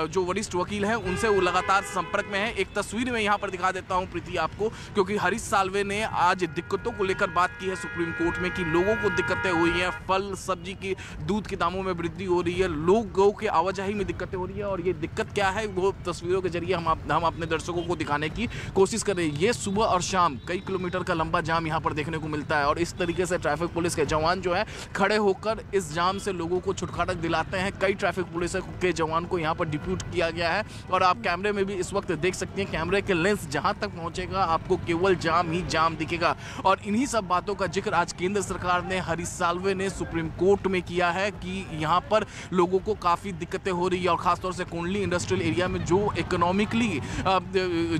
जो वरिष्ठ वकील हैं उनसे वो लगातार संपर्क में है। एक तस्वीर में यहाँ पर दिखा देता हूँ प्रीति आपको, क्योंकि हरीश साल्वे ने आज दिक्कतों को लेकर बात की है सुप्रीम कोर्ट में कि लोगों को दिक्कतें हुई हैं, फल सब्जी की, दूध के दामों में वृद्धि हो रही है, लोगों के आवाजाही में दिक्कतें हो रही है। और ये दिक्कत क्या है वो तस्वीरों के जरिए हम अपने दर्शकों को दिखाने की कोशिश कर रहे हैं। ये सुबह और शाम कई किलोमीटर का लंबा जाम यहाँ पर देखने को मिलता है और इस तरीके से ट्रैफिक पुलिस के जवान जो है खड़े होकर इस जाम से लोगों को छुटकारा दिलाते हैं। कई ट्रैफिक पुलिस के जवान को यहाँ पर डिप्यूट किया गया है और आप कैमरे में भी इस वक्त देख सकते हैं, कैमरे के लेंस जहाँ तक पहुँचेगा आपको केवल जाम ही जाम दिखेगा। और इन्हीं सब बातों का जिक्र आज केंद्र सरकार ने, हरीश साल्वे ने सुप्रीम कोर्ट में किया है कि यहाँ पर लोगों को काफ़ी दिक्कतें हो रही है और खासतौर से कोंडली इंडस्ट्रियल एरिया में जो इकोनॉमिकली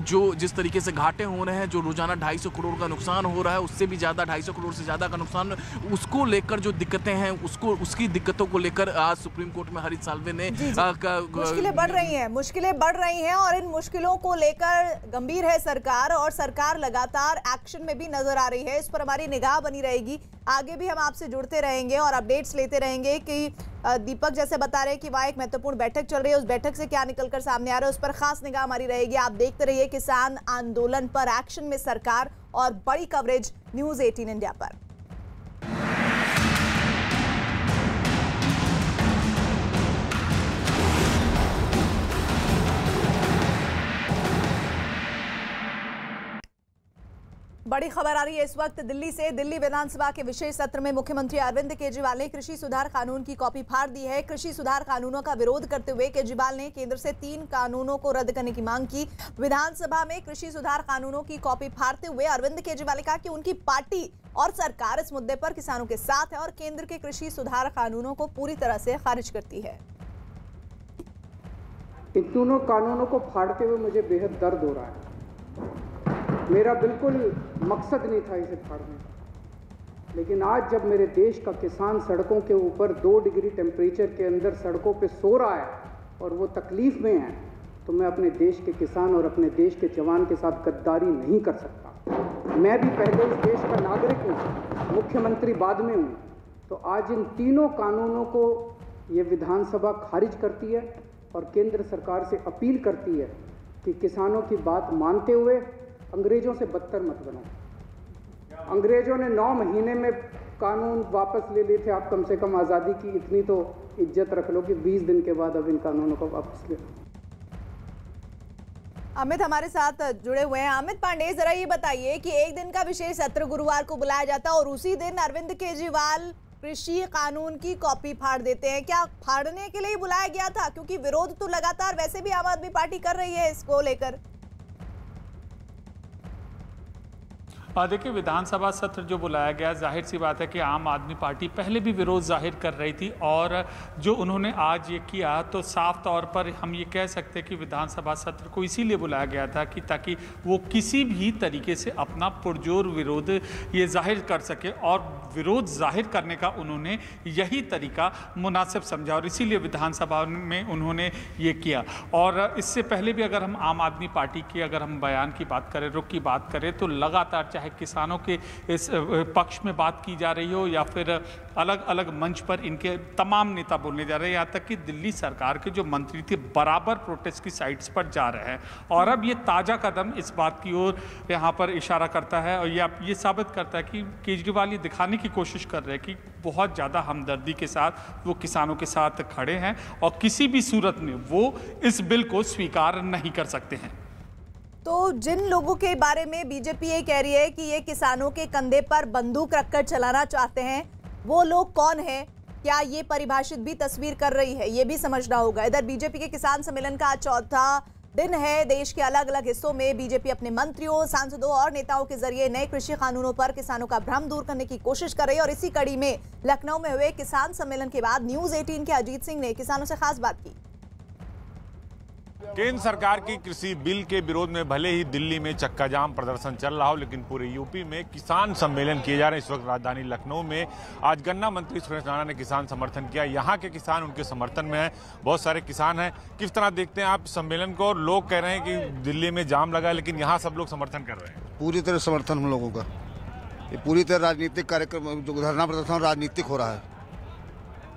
जो जिस तरीके से घाटे हो रहे हैं, जो रोजाना 250 करोड़ का नुकसान हो रहा है, उससे भी ज़्यादा 250 करोड़ से ज़्यादा का नुकसान, उसको लेकर जो दिक्कतें हैं उसकी दिक्कतों को लेकर आज सुप्रीम कोर्ट में हरीश साल्वे ने मुश्किलें बढ़ रही हैं और इन मुश्किलों को लेकर गंभीर है सरकार और सरकार लगातार एक्शन में भी नजर आ रही है। इस पर हमारी निगाह बनी रहेगी, आगे भी हम आपसे जुड़ते रहेंगे और अपडेट्स लेते रहेंगे कि दीपक जैसे बता रहे हैं कि वहाँ एक महत्वपूर्ण बैठक चल रही है, उस बैठक से क्या निकलकर सामने आ रहा है उस पर खास निगाह हमारी रहेगी। आप देखते रहिए किसान आंदोलन पर एक्शन में सरकार और बड़ी कवरेज न्यूज़ 18 इंडिया पर। बड़ी खबर आ रही है इस वक्त दिल्ली से। दिल्ली विधानसभा के विशेष सत्र में मुख्यमंत्री अरविंद केजरीवाल ने कृषि सुधार कानून की कॉपी फाड़ दी है। कृषि सुधार कानूनों का विरोध करते हुए केजरीवाल ने केंद्र से 3 कानूनों को रद्द करने की मांग की। विधानसभा में कृषि सुधार कानूनों की कॉपी फाड़ते हुए अरविंद केजरीवाल ने कहा कि उनकी पार्टी और सरकार इस मुद्दे पर किसानों के साथ है और केंद्र के कृषि सुधार कानूनों को पूरी तरह से खारिज करती है। इन दोनों कानूनों को फाड़ते हुए मुझे बेहद दर्द हो रहा है। मेरा बिल्कुल मकसद नहीं था इसे फाड़ने का, लेकिन आज जब मेरे देश का किसान सड़कों के ऊपर 2 डिग्री टेम्परेचर के अंदर सड़कों पे सो रहा है और वो तकलीफ में है, तो मैं अपने देश के किसान और अपने देश के जवान के साथ गद्दारी नहीं कर सकता। मैं भी पहले इस देश का नागरिक हूँ, मुख्यमंत्री बाद में हूँ। तो आज इन तीनों कानूनों को ये विधानसभा खारिज करती है और केंद्र सरकार से अपील करती है कि किसानों की बात मानते हुए अंग्रेजों से बदतर मत बनो। अंग्रेजों ने 9 महीने में कानून वापस ले लिए थे, आप कम से कम आज़ादी की इतनी तो इज्जत रख लो कि 20 दिन के बाद अब इन कानूनों को वापस ले लो। अमित हमारे साथ जुड़े हुए हैं। अमित पांडे, जरा ये बताइए कि एक दिन का विशेष सत्र गुरुवार को बुलाया जाता है और उसी दिन अरविंद केजरीवाल कृषि कानून की कॉपी फाड़ देते हैं। क्या फाड़ने के लिए ही बुलाया गया था? क्योंकि विरोध तो लगातार वैसे भी आम आदमी पार्टी कर रही है इसको लेकर। देखिए, विधानसभा सत्र जो बुलाया गया, जाहिर सी बात है कि आम आदमी पार्टी पहले भी विरोध जाहिर कर रही थी और जो उन्होंने आज ये किया तो साफ तौर पर हम ये कह सकते हैं कि विधानसभा सत्र को इसीलिए बुलाया गया था कि ताकि वो किसी भी तरीके से अपना पुरजोर विरोध ये जाहिर कर सके और विरोध जाहिर करने का उन्होंने यही तरीका मुनासिब समझा और इसीलिए विधानसभा में उन्होंने ये किया। और इससे पहले भी अगर हम आम आदमी पार्टी की अगर हम बयान की बात करें, रुख की बात करें, तो लगातार चाहे किसानों के इस पक्ष में बात की जा रही हो या फिर अलग अलग मंच पर इनके तमाम नेता बोलने जा रहे हैं, यहाँ तक कि दिल्ली सरकार के जो मंत्री थे बराबर प्रोटेस्ट की साइट्स पर जा रहे हैं। और अब ये ताज़ा कदम इस बात की ओर यहाँ पर इशारा करता है और ये साबित करता है कि केजरीवाल ये दिखाने की कोशिश कर रहे हैं कि बहुत ज़्यादा हमदर्दी के साथ वो किसानों के साथ खड़े हैं और किसी भी सूरत में वो इस बिल को स्वीकार नहीं कर सकते हैं। तो जिन लोगों के बारे में बीजेपी ये कह रही है कि ये किसानों के कंधे पर बंदूक रखकर चलाना चाहते हैं, वो लोग कौन हैं? क्या ये परिभाषित भी तस्वीर कर रही है? ये भी समझना होगा। इधर बीजेपी के किसान सम्मेलन का आज चौथा दिन है। देश के अलग अलग हिस्सों में बीजेपी अपने मंत्रियों, सांसदों और नेताओं के जरिए नए कृषि कानूनों पर किसानों का भ्रम दूर करने की कोशिश कर रही है। और इसी कड़ी में लखनऊ में हुए किसान सम्मेलन के बाद न्यूज 18 के अजीत सिंह ने किसानों से खास बात की। केंद्र सरकार की कृषि बिल के विरोध में भले ही दिल्ली में चक्का जाम प्रदर्शन चल रहा हो, लेकिन पूरे यूपी में किसान सम्मेलन किए जा रहे हैं। इस वक्त राजधानी लखनऊ में आज गन्ना मंत्री सुरेश राणा ने किसान समर्थन किया। यहाँ के किसान उनके समर्थन में हैं, बहुत सारे किसान हैं। किस तरह देखते हैं आप सम्मेलन को? लोग कह रहे हैं कि दिल्ली में जाम लगा है लेकिन यहाँ सब लोग समर्थन कर रहे हैं। पूरी तरह समर्थन हम लोगों का, ये पूरी तरह राजनीतिक कार्यक्रम जो धरना प्रदर्शन राजनीतिक हो रहा है।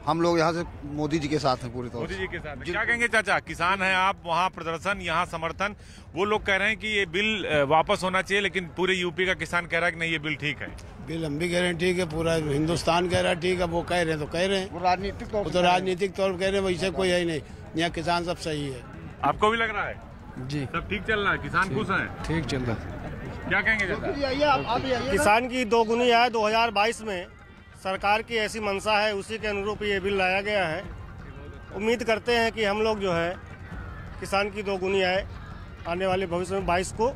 हम लोग यहाँ से मोदी जी के साथ हैं, पूरी तरह मोदी जी के साथ। क्या कहेंगे चाचा, किसान हैं आप, वहाँ प्रदर्शन यहाँ समर्थन, वो लोग कह रहे हैं कि ये बिल वापस होना चाहिए लेकिन पूरे यूपी का किसान कह रहा है कि नहीं ये बिल ठीक है। बिल हम भी कह रहे हैं ठीक है, पूरा हिंदुस्तान कह रहा है ठीक है। वो कह रहे हैं तो कह रहे हैं, वो राजनीतिक तौर तो राजनीतिक तौर पर कह रहे हैं, वैसे कोई है ही नहीं। यहाँ किसान सब सही है। आपको भी लग रहा है? जी, सब ठीक चल रहा है, किसान खुश हैं? ठीक चल रहा है। क्या कहेंगे? किसान की दोगुनी आय 2022 में सरकार की ऐसी मंशा है, उसी के अनुरूप ये बिल लाया गया है। उम्मीद करते हैं कि हम लोग जो है किसान की दोगुनी आय आने वाले भविष्य में 22 को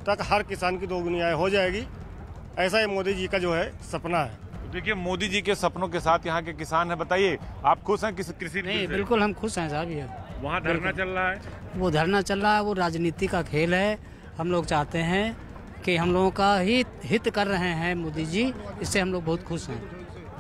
तक हर किसान की दोगुनी आय हो जाएगी। ऐसा ही मोदी जी का जो है सपना है। देखिए, मोदी जी के सपनों के साथ यहाँ के किसान हैं। बताइए, आप खुश हैं किस कृषि? नहीं, बिल्कुल हम खुश हैं साहब। ये वहाँ धरना चल रहा है, वो धरना चल रहा है, वो राजनीति का खेल है। हम लोग चाहते हैं कि हम लोगों का हित कर रहे हैं मोदी जी, इससे हम लोग बहुत खुश हैं।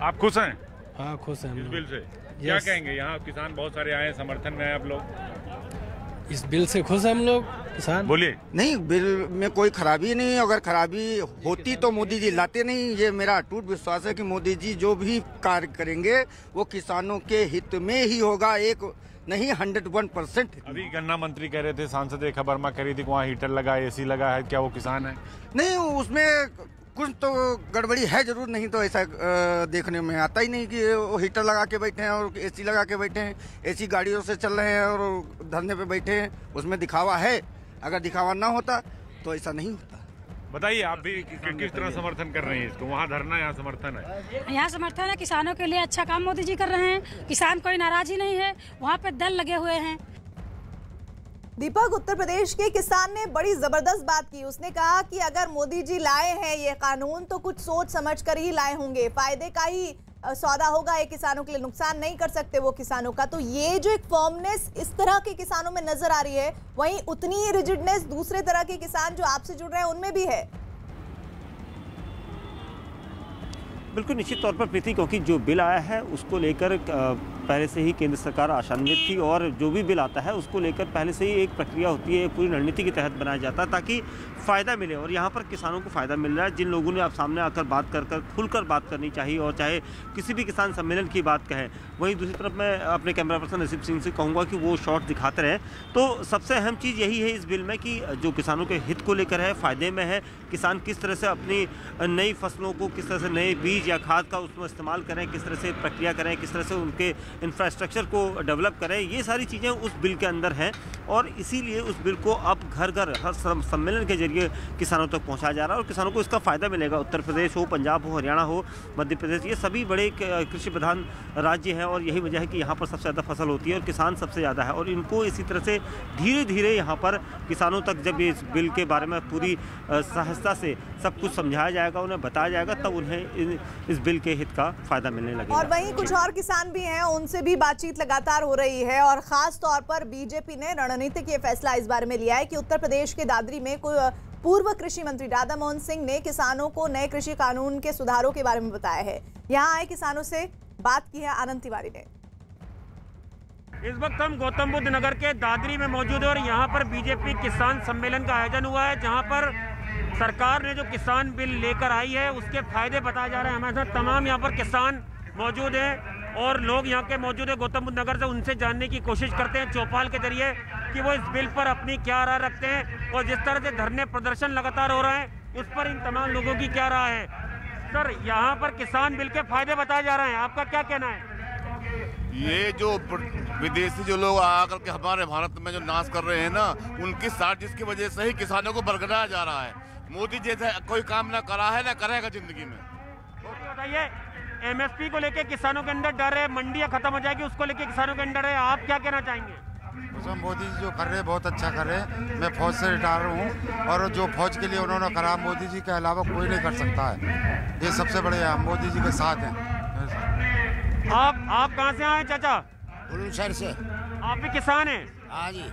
आप खुश हैं? हाँ, खुश हैं इस बिल से। क्या कहेंगे? यहाँ किसान बहुत सारे आए, समर्थन में आए आप लोग। इस बिल से खुश हैं हम लोग किसान। बोलिए। नहीं, बिल में कोई खराबी नहीं है। अगर खराबी होती तो मोदी जी लाते नहीं। ये मेरा अटूट विश्वास है कि मोदी जी जो भी कार्य करेंगे वो किसानों के हित में ही होगा, एक नहीं 101%। अभी गन्ना मंत्री कह रहे थे, सांसद रेखा वर्मा कह रही थी कि वहाँ हीटर लगा है, एसी लगा है, क्या वो किसान है? नहीं, उसमें कुछ तो गड़बड़ी है जरूर, नहीं तो ऐसा देखने में आता ही नहीं कि वो हीटर लगा के बैठे हैं और एसी लगा के बैठे हैं। एसी गाड़ियों से चल रहे हैं और धरने पे बैठे हैं, उसमें दिखावा है। अगर दिखावा ना होता तो ऐसा नहीं होता। बताइए, आप भी किस तरह समर्थन कर रहे हैं इसको? वहाँ धरना, यहाँ समर्थन है। यहाँ समर्थन है, किसानों के लिए अच्छा काम मोदी जी कर रहे हैं। किसान कोई नाराज ही नहीं है, वहाँ पे दल लगे हुए हैं। दीपक, उत्तर प्रदेश के किसान ने बड़ी जबरदस्त बात की। उसने कहा कि अगर मोदी जी लाए हैं ये कानून तो कुछ सोच समझ कर ही लाए होंगे, फायदे का ही सौदा होगा, ये किसानों के लिए नुकसान नहीं कर सकते वो किसानों का। तो ये जो एक फर्मनेस इस तरह के किसानों में नजर आ रही है, वहीं उतनी ही रिजिडनेस दूसरे तरह के किसान जो आपसे जुड़ रहे हैं उनमें भी है। बिल्कुल निश्चित तौर पर प्रीति, क्योंकि जो बिल आया है उसको लेकर पहले से ही केंद्र सरकार आशान्वित थी और जो भी बिल आता है उसको लेकर पहले से ही एक प्रक्रिया होती है, पूरी रणनीति के तहत बनाया जाता है ताकि फ़ायदा मिले। और यहाँ पर किसानों को फ़ायदा मिल रहा है। जिन लोगों ने आप सामने आकर बात कर खुलकर बात करनी चाहिए और चाहे किसी भी किसान सम्मेलन की बात कहें, वहीं दूसरी तरफ मैं अपने कैमरा पर्सन नसीब सिंह से कहूँगा कि वो शॉट दिखाते रहें। तो सबसे अहम चीज़ यही है इस बिल में कि जो किसानों के हित को लेकर है, फ़ायदे में है, किसान किस तरह से अपनी नई फसलों को, किस तरह से नए बीज या खाद का उसमें इस्तेमाल करें, किस तरह से प्रक्रिया करें, किस तरह से उनके इंफ्रास्ट्रक्चर को डेवलप करें, ये सारी चीज़ें उस बिल के अंदर हैं। और इसीलिए उस बिल को अब घर घर हर सम्मेलन के जरिए किसानों तक पहुँचाया जा रहा है और किसानों को इसका फ़ायदा मिलेगा। उत्तर प्रदेश हो, पंजाब हो, हरियाणा हो, मध्य प्रदेश, ये सभी बड़े कृषि प्रधान राज्य हैं और यही वजह है कि यहाँ पर सबसे ज़्यादा फसल होती है और किसान सबसे ज़्यादा है। और इनको इसी तरह से धीरे धीरे यहाँ पर किसानों तक जब इस बिल के बारे में पूरी सहजता से सब कुछ समझाया जाएगा, उन्हें बताया जाएगा, तब उन्हें इस बिल के हित का फ़ायदा मिलने लगेगा। और वहीं कुछ और किसान भी हैं, उनसे भी बातचीत लगातार हो रही है और ख़ास तौर पर बीजेपी ने रणनीतिक ये फैसला इस बारे में लिया है कि उत्तर प्रदेश के दादरी में पूर्व कृषि मंत्री राधा मोहन सिंह ने किसानों को नए कृषि कानून के सुधारों के बारे में बताया है। यहाँ आए किसानों से बात की है आनंद तिवारी ने। इस वक्त हम गौतम बुद्ध नगर के दादरी में मौजूद है और यहाँ पर बीजेपी किसान सम्मेलन का आयोजन हुआ है, जहाँ पर सरकार ने जो किसान बिल लेकर आई है उसके फायदे बताए जा रहे हैं। हमारे साथ तमाम यहाँ पर किसान मौजूद हैं और लोग यहाँ के मौजूद है गौतम बुद्ध नगर से, उनसे जानने की कोशिश करते हैं चौपाल के जरिए कि वो इस बिल पर अपनी क्या राय रखते हैं और जिस तरह से धरने प्रदर्शन लगातार हो रहे हैं उस पर इन तमाम लोगों की क्या राय है। सर, यहाँ पर किसान बिल के फायदे बताए जा रहे हैं, आपका क्या कहना है? ये जो विदेशी जो लोग आकर के हमारे भारत में जो नाश कर रहे हैं ना, उनकी साजिश की वजह से ही किसानों को बरगलाया जा रहा है। मोदी जैसा कोई काम ना करा है ना करेगा जिंदगी में। बताइए, एमएसपी को लेके किसानों के अंदर डर है, मंडियां खत्म हो जाएगी उसको लेके किसानों के अंदर है, आप क्या कहना चाहेंगे? मोदी जी जो कर रहे हैं बहुत अच्छा कर रहे हैं। मैं फौज से रिटायर हूँ और जो फौज के लिए उन्होंने करा मोदी जी के अलावा कोई नहीं कर सकता है। ये सबसे बड़े मोदी जी के साथ हैं। आप कहाँ से आए चाचा? बुलंदशहर से। आप भी किसान हैं? हाँ जी।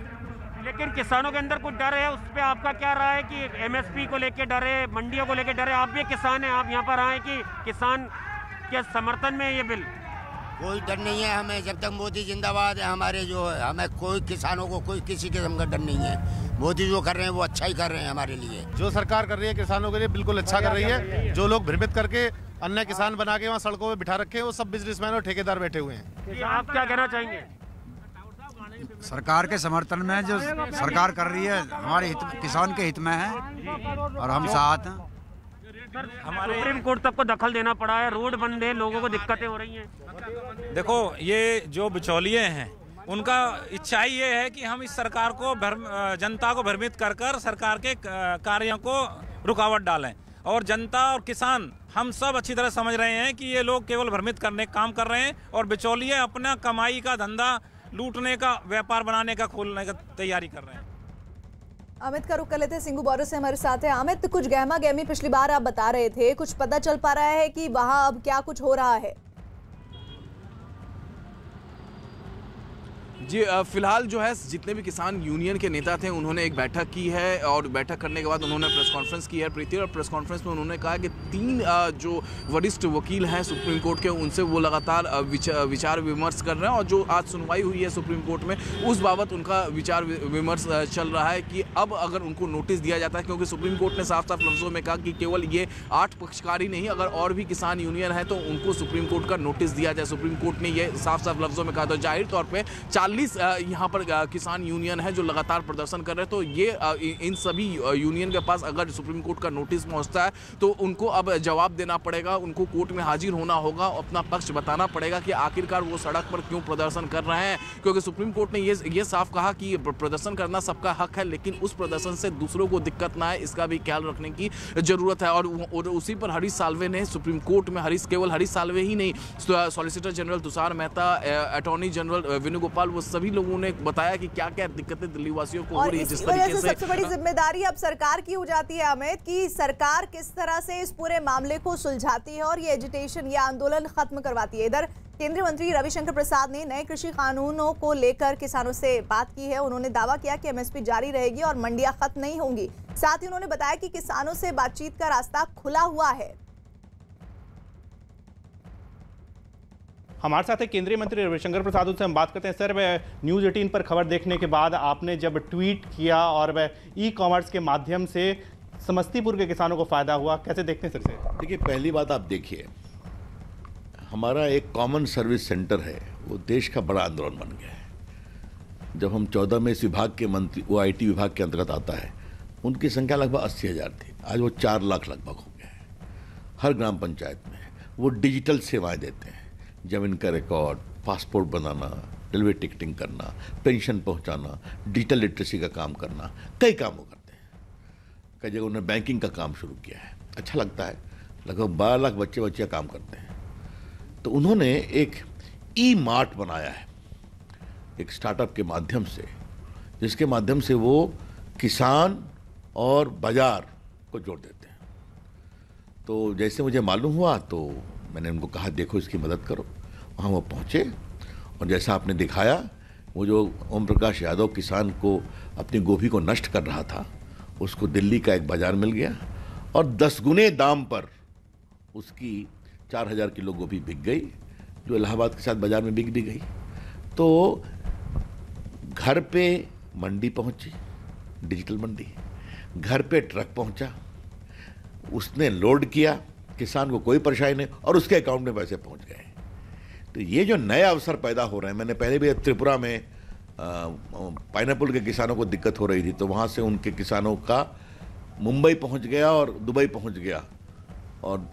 लेकिन किसानों के अंदर कुछ डर है, उस पर आपका क्या राय है कि एमएसपी को लेके डर है, मंडियों को लेके डर है? आप भी किसान हैं, आप यहाँ पर आए कि किसान के समर्थन में ये बिल? कोई डर नहीं है हमें, जब तक मोदी जिंदाबाद है हमारे जो है, हमें कोई किसानों को कोई किसी किस्म का डर नहीं है। मोदी जो कर रहे हैं वो अच्छा ही कर रहे हैं हमारे लिए। जो सरकार कर रही है किसानों के लिए बिल्कुल अच्छा कर रही है। जो लोग भ्रमित करके अन्य किसान बना के वहाँ सड़कों पे बिठा रखे हैं वो सब बिजनेसमैन और ठेकेदार बैठे हुए हैं। आप क्या कहना चाहेंगे? सरकार के समर्थन में जो सरकार कर रही है हमारे हित, किसान के हित में है और हम साथ हैं। हमारे सुप्रीम कोर्ट तक को दखल देना पड़ा है, रोड बंद है, लोगों को दिक्कतें हो रही हैं। देखो, ये जो बिचौलिए हैं उनका इच्छा ही ये है कि हम इस सरकार को जनता को भ्रमित कर कर सरकार के कार्यों को रुकावट डालें। और जनता और किसान हम सब अच्छी तरह समझ रहे हैं कि ये लोग केवल भ्रमित करने काम कर रहे हैं और बिचौलिए अपना कमाई का धंधा लूटने का, व्यापार बनाने का, खोलने का तैयारी कर रहे हैं। अमित का रुख कर लेते हैं, सिंगू बौरू से हमारे साथ है। अमित, कुछ गहमा गहमी पिछली बार आप बता रहे थे, कुछ पता चल पा रहा है कि वहां अब क्या कुछ हो रहा है? जी, फिलहाल जो है जितने भी किसान यूनियन के नेता थे उन्होंने एक बैठक की है और बैठक करने के बाद उन्होंने प्रेस कॉन्फ्रेंस की है प्रीति, और प्रेस कॉन्फ्रेंस में उन्होंने कहा कि 3 जो वरिष्ठ वकील हैं सुप्रीम कोर्ट के, उनसे वो लगातार विचार विमर्श कर रहे हैं और जो आज सुनवाई हुई है सुप्रीम कोर्ट में उस बाबत उनका विचार विमर्श चल रहा है कि अब अगर उनको नोटिस दिया जाता है, क्योंकि सुप्रीम कोर्ट ने साफ साफ लफ्ज़ों में कहा कि केवल ये 8 पक्षकार ही नहीं, अगर और भी किसान यूनियन है तो उनको सुप्रीम कोर्ट का नोटिस दिया जाए। सुप्रीम कोर्ट ने ये साफ साफ लफ्ज़ों में कहा। तो जाहिर तौर पर 40 यहाँ पर किसान यूनियन है जो लगातार प्रदर्शन कर रहे हैं, तो ये इन सभी यूनियन के पास अगर सुप्रीम कोर्ट का नोटिस पहुँचता है तो उनको अब जवाब देना पड़ेगा, उनको कोर्ट में हाजिर होना होगा, अपना पक्ष बताना पड़ेगा कि आखिरकार वो सड़क पर क्यों प्रदर्शन कर रहे हैं। क्योंकि सुप्रीम कोर्ट ने ये साफ कहा कि प्रदर्शन करना सबका हक है, लेकिन उस प्रदर्शन से दूसरों को दिक्कत ना आए इसका भी ख्याल रखने की जरूरत है। और उसी पर हरीश साल्वे ने सुप्रीम कोर्ट में केवल हरीश साल्वे ही नहीं, solicitor general Tushar Mehta, attorney general Venugopal, वो सभी लोगों ने बताया कि क्या क्या दिक्कतें दिल्ली वासियों को हो रही है। जिस तरीके से सबसे बड़ी जिम्मेदारी अब सरकार की हो जाती है अमित, कि सरकार किस तरह से इस पूरे मामले को सुलझाती है और ये एजिटेशन, ये आंदोलन खत्म करवाती है। इधर केंद्रीय मंत्री रविशंकर प्रसाद ने नए कृषि कानूनों को लेकर किसानों से बात की है। उन्होंने दावा किया कि एमएसपी जारी रहेगी और मंडियां खत्म नहीं होंगी। साथ ही उन्होंने बताया कि किसानों से बातचीत का रास्ता खुला हुआ है। हमारे साथ है केंद्रीय मंत्री रविशंकर प्रसाद, उनसे हम बात करते हैं। सर, न्यूज़ 18 पर खबर देखने के बाद आपने जब ट्वीट किया और वह ई-कॉमर्स के माध्यम से समस्तीपुर के किसानों को फायदा हुआ, कैसे देखते हैं सर से? देखिए, पहली बात आप देखिए, हमारा एक कॉमन सर्विस सेंटर है, वो देश का बड़ा आंदोलन बन गया है। जब हम 14 में इस विभाग के मंत्री, वो आईटी विभाग के अंतर्गत आता है, उनकी संख्या लगभग 80,000 थी, आज वो 4 लाख लगभग हो गया है। हर ग्राम पंचायत में वो डिजिटल सेवाएं देते हैं, जमीन का रिकॉर्ड, पासपोर्ट बनाना, रेलवे टिकटिंग करना, पेंशन पहुंचाना, डिजिटल लिटरेसी का काम करना, कई काम वो करते हैं। कई जगह उन्होंने बैंकिंग का काम शुरू किया है, अच्छा लगता है। लगभग 12 लाख बच्चियाँ काम करते हैं। तो उन्होंने एक ई-मार्ट बनाया है, एक स्टार्टअप के माध्यम से, जिसके माध्यम से वो किसान और बाजार को जोड़ देते हैं। तो जैसे मुझे मालूम हुआ तो मैंने उनको कहा देखो इसकी मदद करो। वहाँ वो पहुँचे और जैसा आपने दिखाया, वो जो ओम प्रकाश यादव किसान को अपनी गोभी को नष्ट कर रहा था, उसको दिल्ली का एक बाज़ार मिल गया और 10 गुने दाम पर उसकी 4000 किलो गोभी बिक गई, जो इलाहाबाद के साथ बाज़ार में बिक भी गई। तो घर पे मंडी पहुंची, डिजिटल मंडी, घर पे ट्रक पहुंचा, उसने लोड किया, किसान को कोई परेशानी नहीं और उसके अकाउंट में पैसे पहुंच गए। तो ये जो नए अवसर पैदा हो रहे हैं, मैंने पहले भी त्रिपुरा में पाइनएप्पल के किसानों को दिक्कत हो रही थी, तो वहाँ से उनके किसानों का मुंबई पहुँच गया और दुबई पहुँच गया और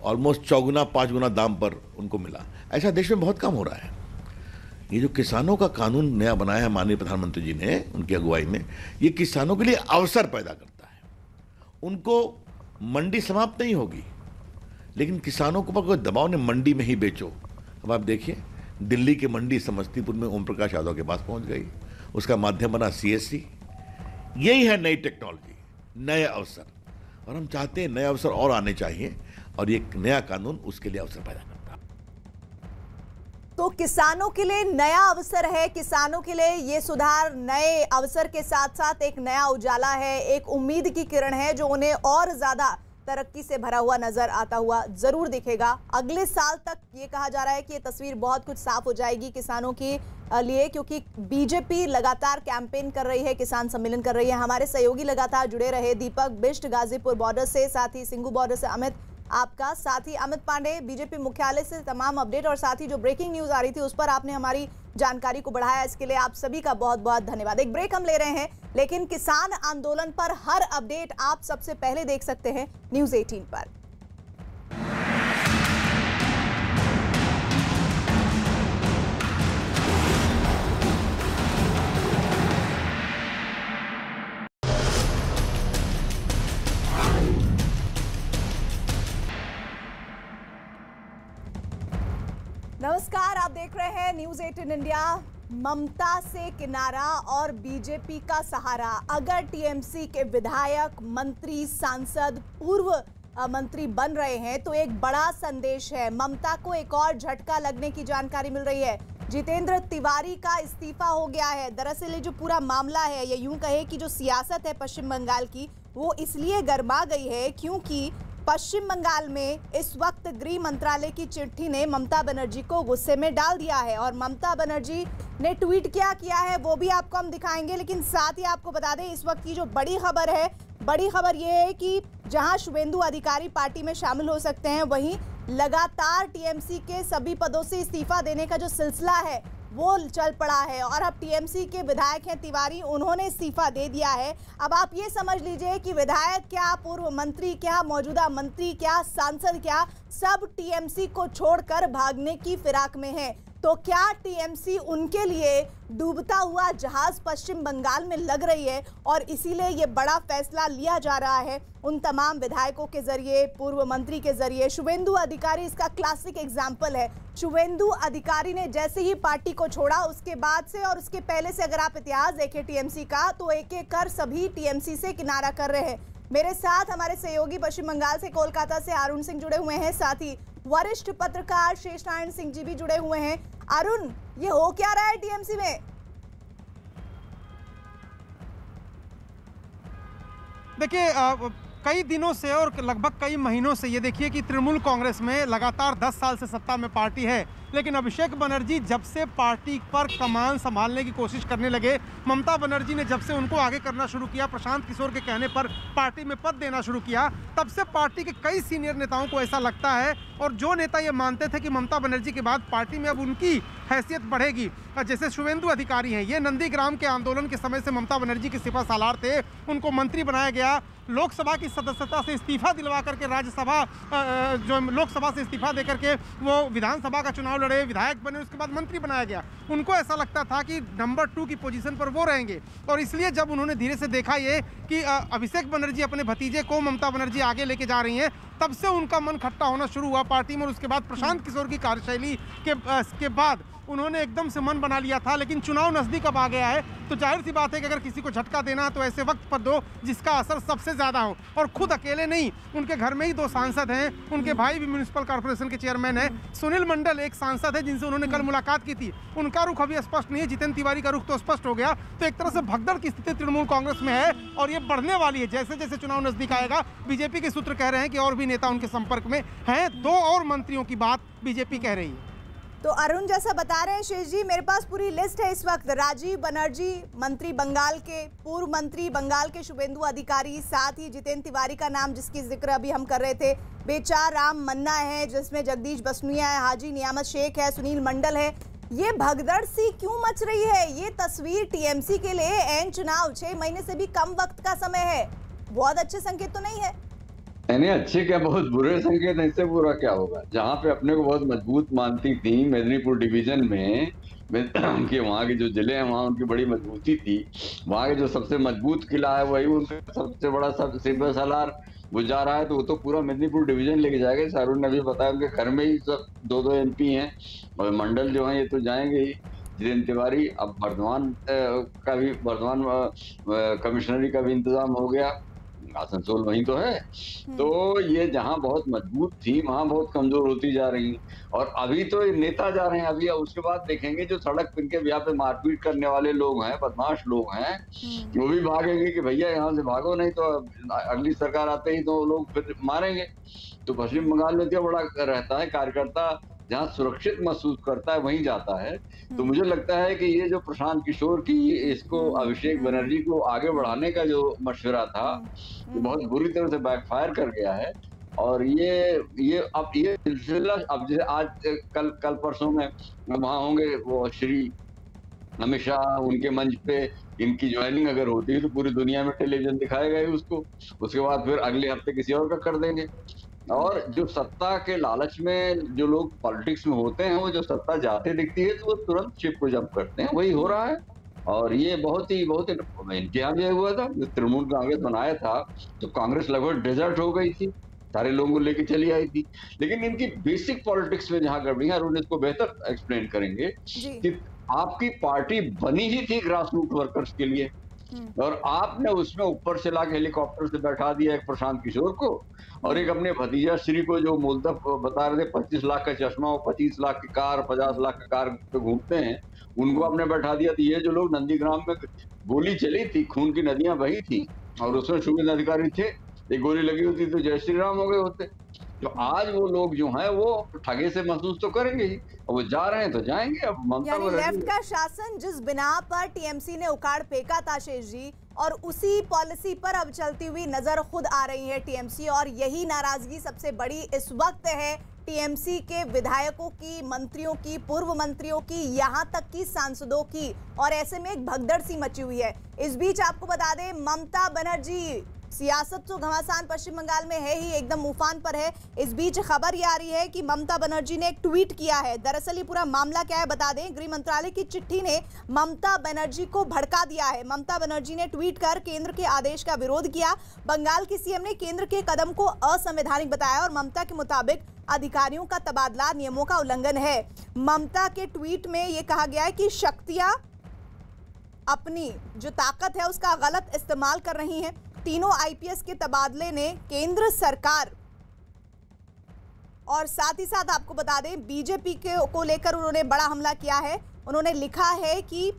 ऑलमोस्ट 4 गुना 5 गुना दाम पर उनको मिला। ऐसा देश में बहुत काम हो रहा है। ये जो किसानों का कानून नया बनाया है माननीय प्रधानमंत्री जी ने, उनकी अगुवाई में, ये किसानों के लिए अवसर पैदा करता है। उनको मंडी समाप्त नहीं होगी, लेकिन किसानों के ऊपर कोई दबाव नहीं, मंडी में ही बेचो। अब आप देखिए, दिल्ली की मंडी समस्तीपुर में ओम प्रकाश यादव के पास पहुंच गई, उसका माध्यम बना CSC। यही है नई टेक्नोलॉजी, नए अवसर, और हम चाहते हैं नए अवसर और आने चाहिए, और ये नया कानून उसके लिए अवसर पैदा करता है। तो किसानों के लिए नया अवसर है, किसानों के लिए ये सुधार नए अवसर के साथ साथ एक नया उजाला है, एक उम्मीद की किरण है जो उन्हें और ज्यादा तरक्की से भरा हुआ नजर आता हुआ जरूर दिखेगा। अगले साल तक ये कहा जा रहा है कि ये तस्वीर बहुत कुछ साफ हो जाएगी किसानों के लिए, क्योंकि बीजेपी लगातार कैंपेन कर रही है, किसान सम्मेलन कर रही है। हमारे सहयोगी लगातार जुड़े रहे, दीपक बिष्ट गाजीपुर बॉर्डर से, साथ ही सिंगू बॉर्डर से अमित आपका, साथ ही अमित पांडे बीजेपी मुख्यालय से तमाम अपडेट और साथ ही जो ब्रेकिंग न्यूज आ रही थी उस पर आपने हमारी जानकारी को बढ़ाया, इसके लिए आप सभी का बहुत बहुत धन्यवाद। एक ब्रेक हम ले रहे हैं, लेकिन किसान आंदोलन पर हर अपडेट आप सबसे पहले देख सकते हैं न्यूज़ 18 पर। नमस्कार, आप देख रहे हैं न्यूज़ 18 इंडिया। ममता से किनारा और बीजेपी का सहारा। अगर टीएमसी के विधायक, मंत्री, सांसद, पूर्व मंत्री बन रहे हैं तो एक बड़ा संदेश है। ममता को एक और झटका लगने की जानकारी मिल रही है। जितेंद्र तिवारी का इस्तीफा हो गया है। दरअसल ये जो पूरा मामला है, ये यूं कहे कि जो सियासत है पश्चिम बंगाल की, वो इसलिए गर्मा गई है क्योंकि पश्चिम बंगाल में इस वक्त गृह मंत्रालय की चिट्ठी ने ममता बनर्जी को गुस्से में डाल दिया है और ममता बनर्जी ने ट्वीट क्या किया है वो भी आपको हम दिखाएंगे। लेकिन साथ ही आपको बता दें, इस वक्त की जो बड़ी खबर है, बड़ी खबर ये है कि जहां शुभेंदु अधिकारी पार्टी में शामिल हो सकते हैं, वहीं लगातार टीएमसी के सभी पदों से इस्तीफा देने का जो सिलसिला है वो चल पड़ा है। और अब टीएमसी के विधायक हैं तिवारी, उन्होंने इस्तीफा दे दिया है। अब आप ये समझ लीजिए कि विधायक क्या, पूर्व मंत्री क्या, मौजूदा मंत्री क्या, सांसद क्या, सब टीएमसी को छोड़कर भागने की फिराक में है। तो क्या टीएमसी उनके लिए डूबता हुआ जहाज पश्चिम बंगाल में लग रही है और इसीलिए ये बड़ा फैसला लिया जा रहा है उन तमाम विधायकों के जरिए, पूर्व मंत्री के जरिए। शुभेंदु अधिकारी इसका क्लासिक एग्जाम्पल है। शुभेंदु अधिकारी ने जैसे ही पार्टी को छोड़ा, उसके बाद से और उसके पहले से अगर आप इतिहास देखें टीएमसी का, तो एक एक कर सभी टीएमसी से किनारा कर रहे हैं। मेरे साथ हमारे सहयोगी पश्चिम बंगाल से, कोलकाता से अरुण सिंह जुड़े हुए हैं, साथ ही वरिष्ठ पत्रकार शेष नारायण सिंह जी भी जुड़े हुए हैं। अरुण, ये हो क्या रहा है टीएमसी में? देखिए, कई दिनों से और लगभग कई महीनों से ये देखिए कि तृणमूल कांग्रेस में लगातार 10 साल से सत्ता में पार्टी है, लेकिन अभिषेक बनर्जी जब से पार्टी पर कमान संभालने की कोशिश करने लगे, ममता बनर्जी ने जब से उनको आगे करना शुरू किया, प्रशांत किशोर के कहने पर पार्टी में पद देना शुरू किया, तब से पार्टी के कई सीनियर नेताओं को ऐसा लगता है, और जो नेता ये मानते थे कि ममता बनर्जी के बाद पार्टी में अब उनकी हैसियत बढ़ेगी, जैसे शुभेंदु अधिकारी हैं, ये नंदीग्राम के आंदोलन के समय से ममता बनर्जी के सिपा सालार थे, उनको मंत्री बनाया गया, लोकसभा की सदस्यता से इस्तीफा दिलवा करके राज्यसभा जो लोकसभा से इस्तीफा देकर के वो विधानसभा का चुनाव लड़े, विधायक बने, उसके बाद मंत्री बनाया गया। उनको ऐसा लगता था कि नंबर 2 की पोजीशन पर वो रहेंगे, और इसलिए जब उन्होंने धीरे से देखा ये कि अभिषेक बनर्जी अपने भतीजे को ममता बनर्जी आगे लेके जा रही हैं, तब से उनका मन खट्टा होना शुरू हुआ पार्टी में। और उसके बाद प्रशांत किशोर की कार्यशैली के बाद उन्होंने एकदम से मन बना लिया था, लेकिन चुनाव नजदीक अब आ गया है, तो जाहिर सी बात है कि अगर किसी को झटका देना है तो ऐसे वक्त पर दो जिसका असर सबसे ज्यादा हो। और खुद अकेले नहीं, उनके घर में ही 2 सांसद हैं, उनके भाई भी म्युनिसिपल कॉर्पोरेशन के चेयरमैन हैं, सुनील मंडल एक सांसद है जिनसे उन्होंने कल मुलाकात की थी, उनका रुख अभी स्पष्ट नहीं है, जितेंद्र तिवारी का रुख तो स्पष्ट हो गया। तो एक तरह से भगदड़ की स्थिति तृणमूल कांग्रेस में है, और ये बढ़ने वाली है जैसे जैसे चुनाव नजदीक आएगा। बीजेपी के सूत्र कह रहे हैं कि और भी नेता उनके संपर्क में हैं, 2 और मंत्रियों की बात बीजेपी कह रही है। तो अरुण जैसा बता रहे हैं शेष जी, मेरे पास पूरी लिस्ट है इस वक्त। राजीव बनर्जी मंत्री बंगाल के, पूर्व मंत्री बंगाल के शुभेंदु अधिकारी, साथ ही जितेंद्र तिवारी का नाम जिसकी जिक्र अभी हम कर रहे थे, बेचार राम मन्ना है जिसमें जगदीश बसनुया है, हाजी नियामत शेख है, सुनील मंडल है। ये भगदड़ सी क्यों मच रही है? ये तस्वीर टीएमसी के लिए एन चुनाव 6 महीने से भी कम वक्त का समय है, बहुत अच्छे संकेत तो नहीं है। नहीं, अच्छे क्या बहुत बुरे संकेत हैं, इससे बुरा क्या होगा। जहाँ पे अपने को बहुत मजबूत मानती थी मेदिनीपुर डिवीजन में कि वहाँ के जो जिले हैं वहाँ उनकी बड़ी मजबूती थी, वहाँ के जो सबसे मजबूत किला है वही उनका सबसे बड़ा सिपा सालार वो जा रहा है, तो वो तो पूरा मेदिनीपुर डिवीजन लेके जाएगा। शाहरुख ने भी बताया उनके घर में ही सब 2-2 MP हैं, और मंडल जो है ये तो जाएंगे ही। जितेंद्र तिवारी, अब बर्धमान कमिश्नरी का भी इंतजाम हो गया, आसनसोल वहीं तो है। तो ये जहां बहुत मजबूत थी वहां बहुत कमजोर होती जा रही, और अभी तो नेता जा रहे हैं, अभी उसके बाद देखेंगे जो सड़क पे यहाँ पे मारपीट करने वाले लोग हैं, बदमाश लोग हैं, वो भी भागेंगे कि भैया यहाँ से भागो, नहीं तो अगली सरकार आते ही तो लोग फिर मारेंगे। तो पश्चिम बंगाल में क्या बड़ा रहता है, कार्यकर्ता जहाँ सुरक्षित महसूस करता है वहीं जाता है। तो मुझे लगता है कि ये जो प्रशांत किशोर की इसको अभिषेक बनर्जी को आगे बढ़ाने का जो मशवरा था वो बहुत बुरी तरह से बैकफायर कर गया है। और ये अब ये सिलसिला अब जैसे आज कल परसों में वहाँ होंगे वो श्री अमित शाह, उनके मंच पे इनकी ज्वाइनिंग अगर होती है तो पूरी दुनिया में टेलीविजन दिखाएगा ही उसको, उसके बाद फिर अगले हफ्ते किसी और का कर देंगे। और जो सत्ता के लालच में जो लोग पॉलिटिक्स में होते हैं, वो जो सत्ता जाते दिखती है तो वो तुरंत शिप को जब्त करते हैं, वही हो रहा है। और ये बहुत ही इनके यहाँ भी हुआ था, जो तृणमूल कांग्रेस बनाया था तो कांग्रेस लगभग डेजर्ट हो गई थी, सारे लोगों को लेके चली आई थी। लेकिन इनकी बेसिक पॉलिटिक्स में जहाँ गड़बड़ी है, अरुण इसको बेहतर एक्सप्लेन करेंगे कि आपकी पार्टी बनी ही थी ग्रास रूट वर्कर्स के लिए, और आपने उसमें ऊपर से लाके हेलीकॉप्टर से बैठा दिया एक प्रशांत किशोर को, और एक अपने भतीजा श्री को जो मूलतः बता रहे थे 25 लाख का चश्मा और 25 लाख की कार, 50 लाख की कार पे घूमते हैं, उनको आपने बैठा दिया। तो ये जो लोग नंदीग्राम में गोली चली थी, खून की नदियां बही थी, और उसमें शुभेंदु अधिकारी थे, एक गोली लगी होती तो जय श्री राम हो गए होते। तो आज वो लोग जो हैं वो ठगे से महसूस तो करेंगे ही, और वो जा रहे हैं तो जाएंगे। अब ममता लेफ्ट का शासन जिस बिना पर टीएमसी ने उखाड़ फेंका था शेष जी, और उसी पॉलिसी पर अब चलती हुई नजर खुद आ रही है टीएमसी, और यही नाराजगी सबसे बड़ी इस वक्त है टीएमसी के विधायकों की, मंत्रियों की, पूर्व मंत्रियों की, यहाँ तक कि सांसदों की, और ऐसे में एक भगदड़ सी मची हुई है। इस बीच आपको बता दें, ममता बनर्जी सियासत तो घमासान पश्चिम बंगाल में है ही, एकदम उफान पर है। इस बीच खबर ये आ रही है कि ममता बनर्जी ने एक ट्वीट किया है। दरअसल ये पूरा मामला क्या है बता दें, गृह मंत्रालय की चिट्ठी ने ममता बनर्जी को भड़का दिया है। ममता बनर्जी ने ट्वीट कर केंद्र के आदेश का विरोध किया। बंगाल की सीएम ने केंद्र के कदम को असंवैधानिक बताया, और ममता के मुताबिक अधिकारियों का तबादला नियमों का उल्लंघन है। ममता के ट्वीट में ये कहा गया है कि शक्तियां अपनी जो ताकत है उसका गलत इस्तेमाल कर रही हैं। तीनों आईपीएस के तबादले ने केंद्र सरकार, और साथ ही साथ आपको बता दें बीजेपी को लेकर उन्होंने बड़ा हमला किया है। उन्होंने लिखा है कि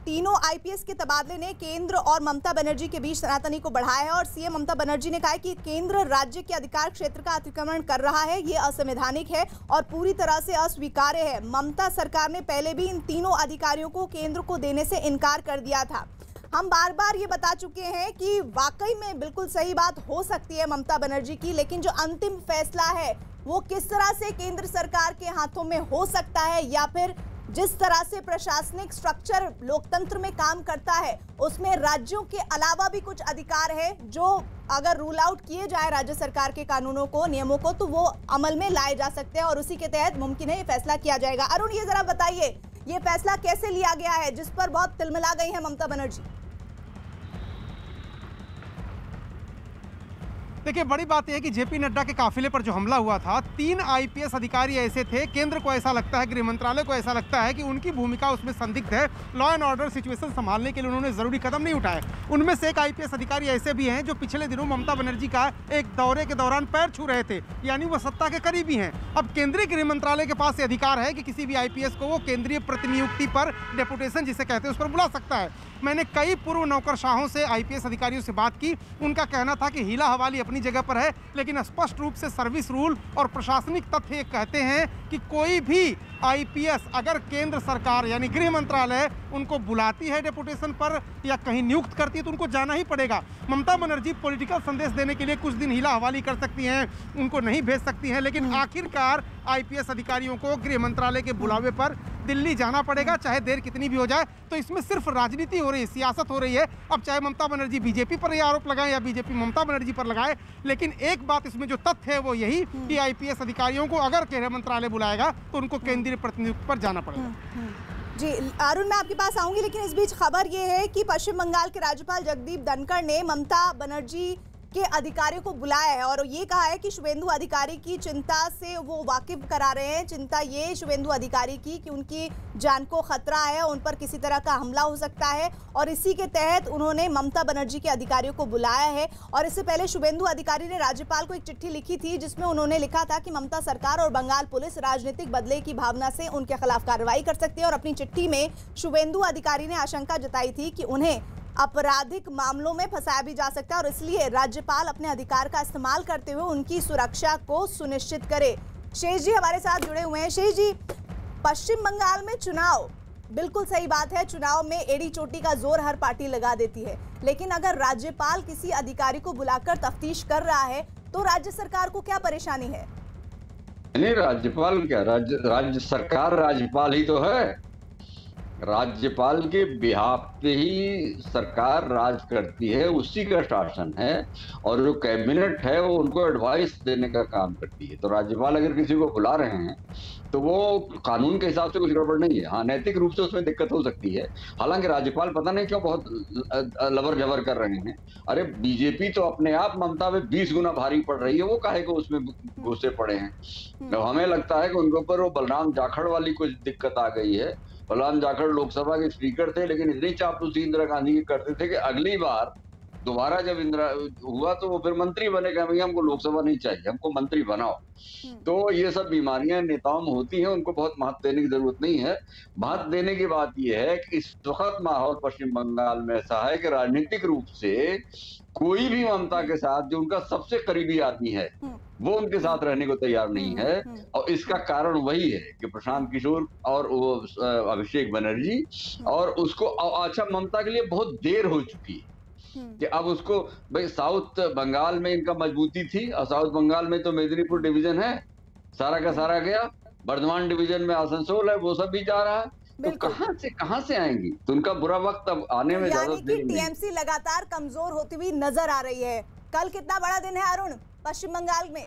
तीनों आईपीएस के तबादले ने केंद्र और ममता बनर्जी के बीच सनातनी को बढ़ाया है और सीएम ममता बनर्जी ने कहा है कि केंद्र राज्य के अधिकार क्षेत्र का अतिक्रमण कर रहा है, ये असंवैधानिक है और पूरी तरह से अस्वीकार्य है। ममता सरकार ने पहले भी इन तीनों अधिकारियों को केंद्र को देने से इनकार कर दिया था। हम बार बार ये बता चुके हैं कि वाकई में बिल्कुल सही बात हो सकती है ममता बनर्जी की, लेकिन जो अंतिम फैसला है वो किस तरह से केंद्र सरकार के हाथों में हो सकता है या फिर जिस तरह से प्रशासनिक स्ट्रक्चर लोकतंत्र में काम करता है उसमें राज्यों के अलावा भी कुछ अधिकार है जो अगर रूल आउट किए जाए राज्य सरकार के कानूनों को, नियमों को, तो वो अमल में लाए जा सकते हैं और उसी के तहत मुमकिन है ये फैसला किया जाएगा। अरुण, ये जरा बताइए ये फैसला कैसे लिया गया है जिस पर बहुत तिलमिला गई है ममता बनर्जी? देखिए, बड़ी बात यह है कि जेपी नड्डा के काफिले पर जो हमला हुआ था, 3 आईपीएस अधिकारी ऐसे थे, केंद्र को ऐसा लगता है, गृह मंत्रालय को ऐसा लगता है कि उनकी भूमिका उसमें संदिग्ध है, लॉ एंड ऑर्डर सिचुएशन संभालने के लिए उन्होंने जरूरी कदम नहीं उठाए। उनमें से एक आईपीएस अधिकारी ऐसे भी हैं जो पिछले दिनों ममता बनर्जी का एक दौरे के दौरान पैर छू रहे थे, यानी वो सत्ता के करीबी हैं। अब केंद्रीय गृह मंत्रालय के पास अधिकार है कि किसी भी आईपीएस को वो केंद्रीय प्रतिनियुक्ति पर, डेपुटेशन जिसे कहते हैं, उस पर बुला सकता है। मैंने कई पूर्व नौकरशाहों से, आईपीएस अधिकारियों से बात की, उनका कहना था कि हीला हवाली अपनी जगह पर है, लेकिन स्पष्ट रूप से सर्विस रूल और प्रशासनिक तथ्य कहते हैं कि कोई भी आईपीएस अगर केंद्र सरकार यानी गृह मंत्रालय उनको बुलाती है डेपुटेशन पर या कहीं नियुक्त करती है तो उनको जाना ही पड़ेगा। ममता बनर्जी पॉलिटिकल संदेश देने के लिए कुछ दिन हीला हवाली कर सकती हैं, उनको नहीं भेज सकती हैं, लेकिन आखिरकार आईपीएस अधिकारियों को गृह मंत्रालय के बुलावे पर दिल्ली जाना पड़ेगा, चाहे देर कितनी भी हो जाए। तो इसमें सिर्फ राजनीति हो रही है, सियासत हो रही है। अब चाहे ममता बनर्जी बीजेपी पर यह आरोप लगाए या बीजेपी ममता बनर्जी पर लगाए, लेकिन एक बात इसमें जो तथ्य है वो यही कि आईपीएस अधिकारियों को अगर गृह मंत्रालय बुलाएगा तो उनको केंद्रीय प्रतिनियुक्ति पर जाना पड़ेगा। जी अरुण, मैं आपके पास आऊंगी, लेकिन इस बीच खबर ये है कि पश्चिम बंगाल के राज्यपाल जगदीप धनखड़ ने ममता बनर्जी के अधिकारियों को बुलाया है और ये कहा है कि शुभेंदु अधिकारी की चिंता से वो वाकिफ करा रहे हैं। चिंता ये शुभेंदु अधिकारी की कि उनकी जान को खतरा है, उन पर किसी तरह का हमला हो सकता है और इसी के तहत उन्होंने ममता बनर्जी के अधिकारियों को बुलाया है। और इससे पहले शुभेंदु अधिकारी ने राज्यपाल को एक चिट्ठी लिखी थी जिसमें उन्होंने लिखा था कि ममता सरकार और बंगाल पुलिस राजनीतिक बदले की भावना से उनके खिलाफ कार्रवाई कर सकती है और अपनी चिट्ठी में शुभेंदु अधिकारी ने आशंका जताई थी कि उन्हें आपराधिक मामलों में फंसाया भी जा सकता है और इसलिए राज्यपाल अपने अधिकार का इस्तेमाल करते हुए उनकी सुरक्षा को सुनिश्चित करे। शेष जी हमारे साथ जुड़े हुए हैं। शेष जी, पश्चिम बंगाल में चुनाव, बिल्कुल सही बात है, चुनाव में एड़ी चोटी का जोर हर पार्टी लगा देती है, लेकिन अगर राज्यपाल किसी अधिकारी को बुलाकर तफ्तीश कर रहा है तो राज्य सरकार को क्या परेशानी है? नहीं, राज्यपाल क्या, राज्य सरकार राज्यपाल ही तो है। राज्यपाल के बिहाफ पे ही सरकार राज करती है, उसी का शासन है और जो कैबिनेट है वो उनको एडवाइस देने का काम करती है। तो राज्यपाल अगर किसी को बुला रहे हैं तो वो कानून के हिसाब से कुछ गड़बड़ नहीं है। हाँ, नैतिक रूप से उसमें दिक्कत हो सकती है। हालांकि राज्यपाल पता नहीं क्यों बहुत लबर जबर कर रहे हैं। अरे बीजेपी तो अपने आप ममता में 20 गुना भारी पड़ रही है, वो काहे को उसमें घुसे पड़े हैं। तो हमें लगता है कि उनके ऊपर वो बलराम जाखड़ वाली कुछ दिक्कत आ गई है। बलराम जाखड़ लोकसभा के स्पीकर थे, लेकिन इतनी चापलूसी इंदिरा गांधी की करते थे कि अगली बार दोबारा जब इंदिरा हुआ तो वो फिर मंत्री बने, कहा भैया हमको लोकसभा नहीं चाहिए, हमको मंत्री बनाओ। तो ये सब बीमारियां नेताओं में होती हैं, उनको बहुत महत्व देने की जरूरत नहीं है। महत्व देने की बात यह है कि इस वक्त माहौल पश्चिम बंगाल में ऐसा है कि राजनीतिक रूप से कोई भी ममता के साथ, जो उनका सबसे करीबी आदमी है, वो उनके साथ रहने को तैयार नहीं है। और इसका कारण वही है कि प्रशांत किशोर और वो अभिषेक बनर्जी, और उसको अच्छा ममता के लिए बहुत देर हो चुकी है कि अब उसको, भाई साउथ बंगाल में इनका मजबूती थी और साउथ बंगाल में तो मेदिनीपुर डिवीजन है, सारा का सारा गया। बर्धमान डिवीजन में आसनसोल है, वो सब भी जा रहा है। तो कहां से आएंगी? तो उनका बुरा वक्त अब आने में ज्यादा देर नहीं। टीएमसी लगातार कमजोर होती हुई नजर आ रही है। कल कितना बड़ा दिन है अरुण पश्चिम बंगाल में?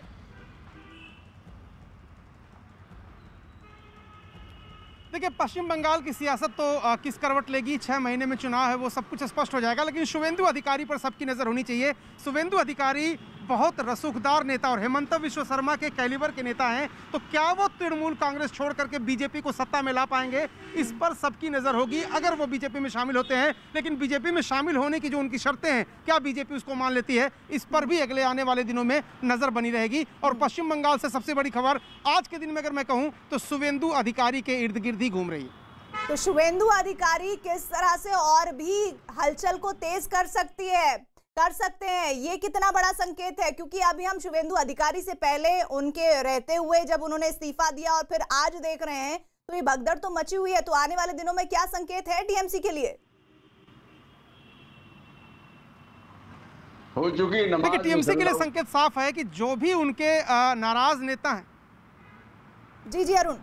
देखिए, पश्चिम बंगाल की सियासत तो किस करवट लेगी, 6 महीने में चुनाव है, वो सब कुछ स्पष्ट हो जाएगा। लेकिन शुभेंदु अधिकारी पर सबकी नज़र होनी चाहिए। शुभेंदु अधिकारी बहुत रसूखदार नेता और हेमंत विश्व शर्मा के कैलिबर के नेता हैं, तो क्या वो तृणमूल कांग्रेस छोड़ करके बीजेपी को सत्ता में ला पाएंगे, इस पर सबकी नज़र होगी अगर वो बीजेपी में शामिल होते हैं। लेकिन बीजेपी में शामिल होने की जो उनकी शर्तें हैं, क्या बीजेपी उसको मान लेती है, इस पर भी अगले आने वाले दिनों में नज़र बनी रहेगी। और पश्चिम बंगाल से सबसे बड़ी खबर आज के दिन में अगर मैं कहूँ तो शुभेंदु अधिकारी के इर्द गिर्द ही घूम रही है। तो शुभेंदु अधिकारी किस तरह से और भी हलचल को तेज कर सकते हैं, ये कितना बड़ा संकेत है? क्योंकि अभी हम शुभेंदु अधिकारी से पहले उनके रहते हुए जब उन्होंने इस्तीफा दिया और फिर आज देख रहे हैं तो ये भगदड़ तो मची हुई है। तो आने वाले दिनों में क्या संकेत है टीएमसी के लिए? हो चुकी देखिए टीएमसी के लिए संकेत साफ है कि जो भी उनके नाराज नेता हैं। जी अरुण।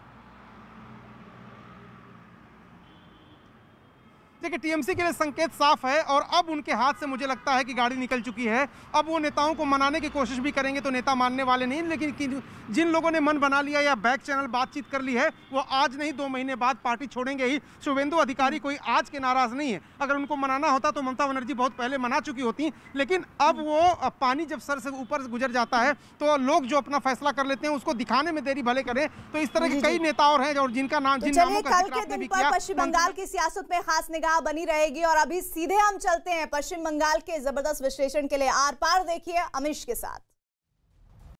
देखिए टीएमसी के लिए संकेत साफ है और अब उनके हाथ से मुझे लगता है कि गाड़ी निकल चुकी है। अब वो नेताओं को मनाने की कोशिश भी करेंगे तो नेता मानने वाले नहीं, लेकिन जिन लोगों ने मन बना लिया या बैक चैनल बातचीत कर ली है वो आज नहीं 2 महीने बाद पार्टी छोड़ेंगे ही। शुभेंदु अधिकारी कोई आज के नाराज नहीं है। अगर उनको मनाना होता तो ममता बनर्जी बहुत पहले मना चुकी होती, लेकिन अब वो पानी जब सर से ऊपर गुजर जाता है तो लोग जो अपना फैसला कर लेते हैं उसको दिखाने में देरी भले करें। तो इस तरह के कई नेता और हैं और जिनका नाम कल के दिन पर पश्चिम बंगाल की सियासत में खास निगाह बनी रहेगी। और अभी सीधे हम चलते हैं पश्चिम बंगाल के जबरदस्त विश्लेषण के लिए। आर पार देखिए अमीश के साथ।